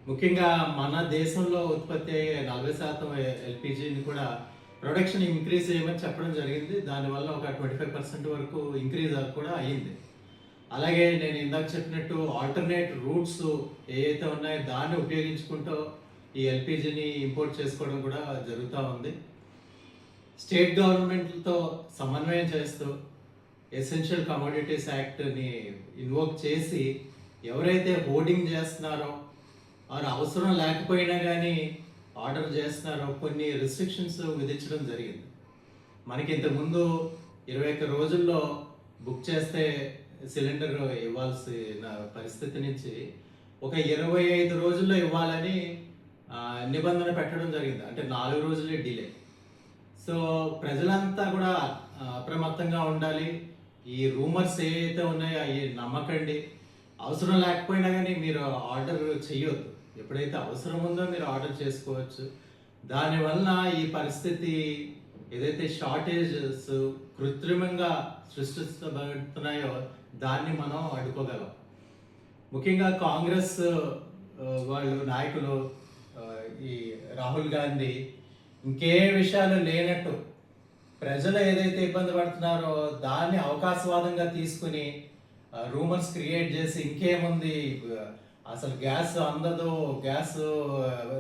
ముఖ్యంగా మన దేశంలో ఉత్పత్తి అయ్యే 40% ఎల్పిజిని కూడా ప్రొడక్షన్ ఇంక్రీజ్ చేయమని చెప్పడం జరిగింది. దానివల్ల ఒక 25% వరకు ఇంక్రీజ్ కూడా అయ్యింది. అలాగే నేను ఇందాక చెప్పినట్టు ఆల్టర్నేట్ రూట్స్ ఏవైతే ఉన్నాయో దాన్ని ఉపయోగించుకుంటూ ఈ ఎల్పిజిని ఇంపోర్ట్ చేసుకోవడం కూడా జరుగుతూ ఉంది. స్టేట్ గవర్నమెంట్లతో సమన్వయం చేస్తూ ఎసెన్షియల్ కమోడిటీస్ యాక్ట్ని ఇన్వోక్ చేసి ఎవరైతే హోర్డింగ్ చేస్తున్నారో వారు అవసరం లేకపోయినా కానీ ఆర్డర్ చేస్తున్నారో కొన్ని రిస్ట్రిక్షన్స్ విధించడం జరిగింది. మనకి ఇంతకుముందు 21 రోజుల్లో బుక్ చేస్తే సిలిండర్ ఇవ్వాల్సిన పరిస్థితి నుంచి ఒక 25 రోజుల్లో ఇవ్వాలని నిబంధన పెట్టడం జరిగింది. అంటే 4 రోజులే డిలే. సో ప్రజలంతా కూడా అప్రమత్తంగా ఉండాలి. ఈ రూమర్స్ ఏవైతే ఉన్నాయో అవి నమ్మకండి. అవసరం లేకపోయినా కానీ మీరు ఆర్డర్ చేయొద్దు. ఎప్పుడైతే అవసరం ఉందో మీరు ఆర్డర్ చేసుకోవచ్చు. దానివల్ల ఈ పరిస్థితి ఏదైతే షార్టేజెస్ కృత్రిమంగా సృష్టించబడుతున్నాయో దాన్ని మనం అడ్డుకోగలం. ముఖ్యంగా కాంగ్రెస్ వాళ్ళు నాయకులు ఈ రాహుల్ గాంధీ ఇంకే విషయాలు లేనట్టు ప్రజలు ఏదైతే ఇబ్బంది పడుతున్నారో దాన్ని అవకాశవాదంగా తీసుకుని రూమర్స్ క్రియేట్ చేసి ఇంకేముంది అసలు గ్యాస్ అందదు, గ్యాస్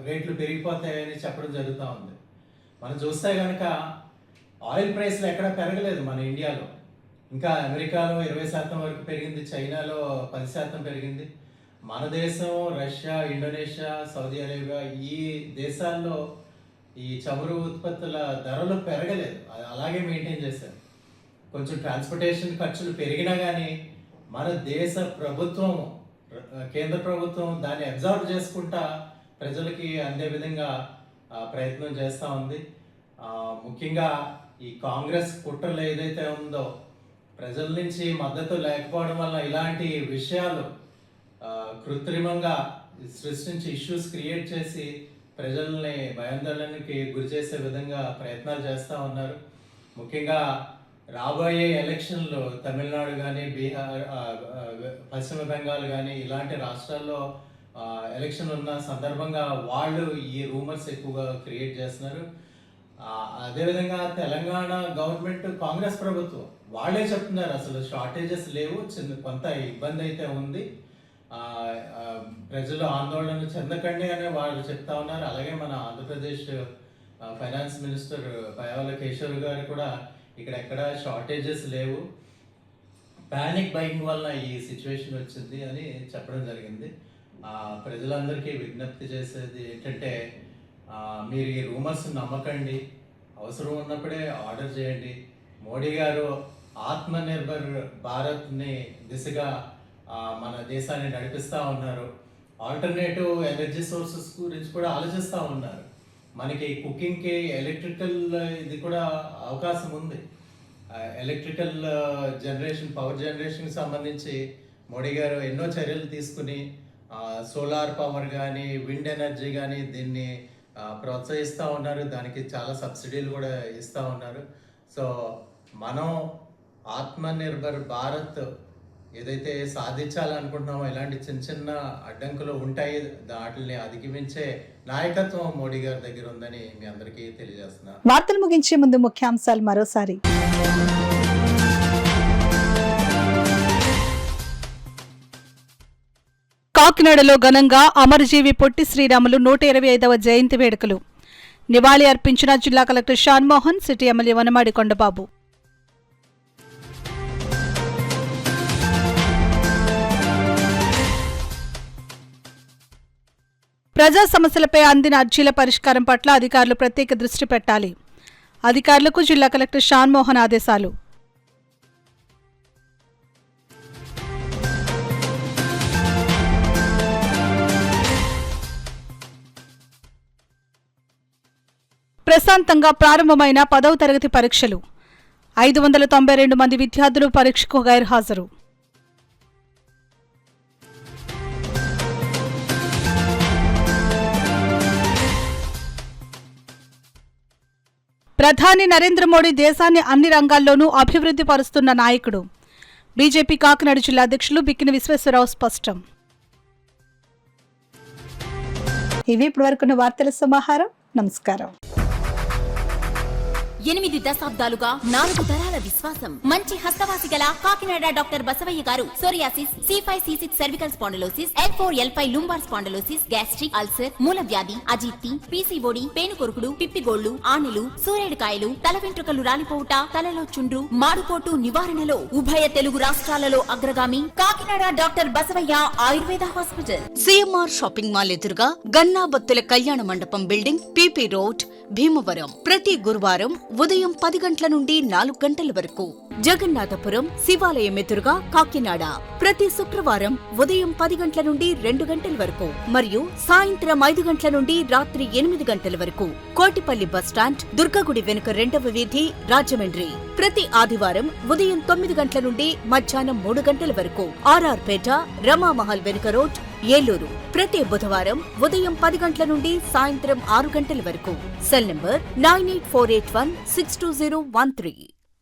రేట్లు పెరిగిపోతాయని చెప్పడం జరుగుతూ ఉంది. మనం చూస్తే కనుక ఆయిల్ ప్రైస్లు ఎక్కడ పెరగలేదు మన ఇండియాలో. ఇంకా అమెరికాలో 20% వరకు పెరిగింది, చైనాలో 10% పెరిగింది. మన దేశం, రష్యా, ఇండోనేషియా, సౌదీ అరేబియా ఈ దేశాల్లో ఈ చమురు ఉత్పత్తుల ధరలు పెరగలేదు, అలాగే మెయింటైన్ చేశారు. కొంచెం ట్రాన్స్పోర్టేషన్ ఖర్చులు పెరిగినా కానీ మన దేశ ప్రభుత్వం, కేంద్ర ప్రభుత్వం దాన్ని అబ్జర్వ్ చేసుకుంటా ప్రజలకి అందే విధంగా ప్రయత్నం చేస్తూ ఉంది. ముఖ్యంగా ఈ కాంగ్రెస్ కుట్రలు ఏదైతే ఉందో ప్రజల నుంచి మద్దతు లేకపోవడం వల్ల ఇలాంటి విషయాలు కృత్రిమంగా సృష్టించి ఇష్యూస్ క్రియేట్ చేసి ప్రజల్ని భయాందోళనకి గురి చేసే విధంగా ప్రయత్నాలు చేస్తూ ఉన్నారు. ముఖ్యంగా రాబోయే ఎలక్షన్లు తమిళనాడు కానీ, బీహార్, పశ్చిమ బెంగాల్ కానీ ఇలాంటి రాష్ట్రాల్లో ఎలక్షన్ ఉన్న సందర్భంగా వాళ్ళు ఈ రూమర్స్ ఎక్కువగా క్రియేట్ చేస్తున్నారు. అదేవిధంగా తెలంగాణ గవర్నమెంట్, కాంగ్రెస్ ప్రభుత్వం వాళ్ళే చెప్తున్నారు అసలు షార్టేజెస్ లేవు, కొంత ఇబ్బంది అయితే ఉంది, ప్రజలు ఆందోళన చెందకండి అని వాళ్ళు చెప్తా ఉన్నారు. అలాగే మన ఆంధ్రప్రదేశ్ ఫైనాన్స్ మినిస్టర్ పయ్యావుల కేశవ్ గారు కూడా ఇక్కడ ఎక్కడ షార్టేజెస్ లేవు, ప్యానిక్ బయింగ్ వల్ల ఈ సిచ్యువేషన్ వచ్చింది అని చెప్పడం జరిగింది. ప్రజలందరికీ విజ్ఞప్తి చేసేది ఏంటంటే, మీరు ఈ రూమర్స్ నమ్మకండి, అవసరం ఉన్నప్పుడే ఆర్డర్ చేయండి. మోడీ గారు ఆత్మనిర్భర్ భారత్ని దిశగా మన దేశాన్ని నడిపిస్తూ ఉన్నారు. ఆల్టర్నేటివ్ ఎనర్జీ సోర్సెస్ గురించి కూడా ఆలోచిస్తూ ఉన్నారు. మనకి కుకింగ్కి ఎలక్ట్రికల్ ఇది కూడా అవకాశం ఉంది. ఎలక్ట్రికల్ జనరేషన్, పవర్ జనరేషన్కి సంబంధించి మోడీ గారు ఎన్నో చర్యలు తీసుకుని సోలార్ పవర్ కానీ, విండ్ ఎనర్జీ కానీ దీన్ని ప్రోత్సహిస్తూ ఉన్నారు. దానికి చాలా సబ్సిడీలు కూడా ఇస్తూ ఉన్నారు. సో మనం ఆత్మనిర్భర్ భారత్ ఏదైతే సాధించాలనుకుంటున్నామో ఇలాంటి చిన్న చిన్న అడ్డంకులు ఉంటాయి, వాటిని అధిగమించే నాయకత్వం మోడీ గారి దగ్గర ఉందని మీ అందరికీ తెలియజేస్తున్నా. వార్తలు ముగించే ముందు ముఖ్యాంశాలు మరోసారి. కాకినాడలో ఘనంగా అమరజీవి పొట్టి శ్రీరాములు 125వ జయంతి వేడుకలు. నివాళి అర్పించిన జిల్లా collector Shan Mohan, city MLA Vanamadi Kondababu. ప్రజా సమస్యలపై అందిన అర్జీల పరిష్కారం పట్ల అధికారులు ప్రత్యేక దృష్టి పెట్టాలి. అధికారులకు జిల్లా కలెక్టర్ షాన్మోహన్ ఆదేశాలు. ప్రశాంతంగా ప్రారంభమైన 10వ తరగతి పరీక్షలు. 592 మంది విద్యార్థులు పరీక్షకు గైర్హాజరు. ప్రధాని నరేంద్ర మోడీ దేశాన్ని అన్ని రంగాల్లోనూ అభివృద్ధి పరుస్తున్న నాయకుడు. బీజేపీ కాకినాడ జిల్లా అధ్యక్షులు బిక్కిన విశ్వేశ్వరరావు స్పష్టం. ఇవి ఇప్పటివరకున్న వార్తల సమాహారం. నమస్కారం. 8 దశాబ్దాలుగా 4 తరాల విశ్వాసం. మంచి హస్తవాసి గల కాకినాడ డాక్టర్ బసవయ్య గారు psoriasis, C5, C6 cervical spondylosis, L4, L5 lumbar spondylosis, gastric ulcer, మూల వ్యాధి, అజీర్తి, పీసీఓడి, పేనుకొరుకుడు, పిప్పిగోళ్లు, ఆనెలు, సూరేడుకాయలు, తల వెంట్రుకలు రాలిపోవుట, తలలో చుండ్రు, మాడుకోటు నివారణలో ఉభయ తెలుగు రాష్ట్రాలలో అగ్రగామి Kakinada doctor Basavayya Ayurveda hospital. CMR shopping mall ఎదురుగా గన్నాబత్తుల కళ్యాణ మండపం బిల్డింగ్, పీపీ రోడ్, భీమవరం. ప్రతి గురువారం ఉదయం 10 గంటల నుండి 4 గంటల వరకు. జగన్నాథపురం శివాలయం ఎదురుగా కాకినాడ. ప్రతి శుక్రవారం ఉదయం 10 గంటల నుండి 2 గంటల వరకు మరియు సాయంత్రం 5 గంటల నుండి రాత్రి 8 గంటల వరకు. కోటిపల్లి బస్టాండ్, దుర్గగుడి వెనుక 2వ వీధి, రాజమండ్రి. ప్రతి ఆదివారం ఉదయం 9 గంటల నుండి మధ్యాహ్నం 3 గంటల వరకు. ఆర్ఆర్ పేట, రమామహల్ వెనుక రోడ్, ఏలూరు. ప్రతి బుధవారం ఉదయం 10 గంటల నుండి సాయంత్రం 6 గంటల వరకు. Cell number 9848162013.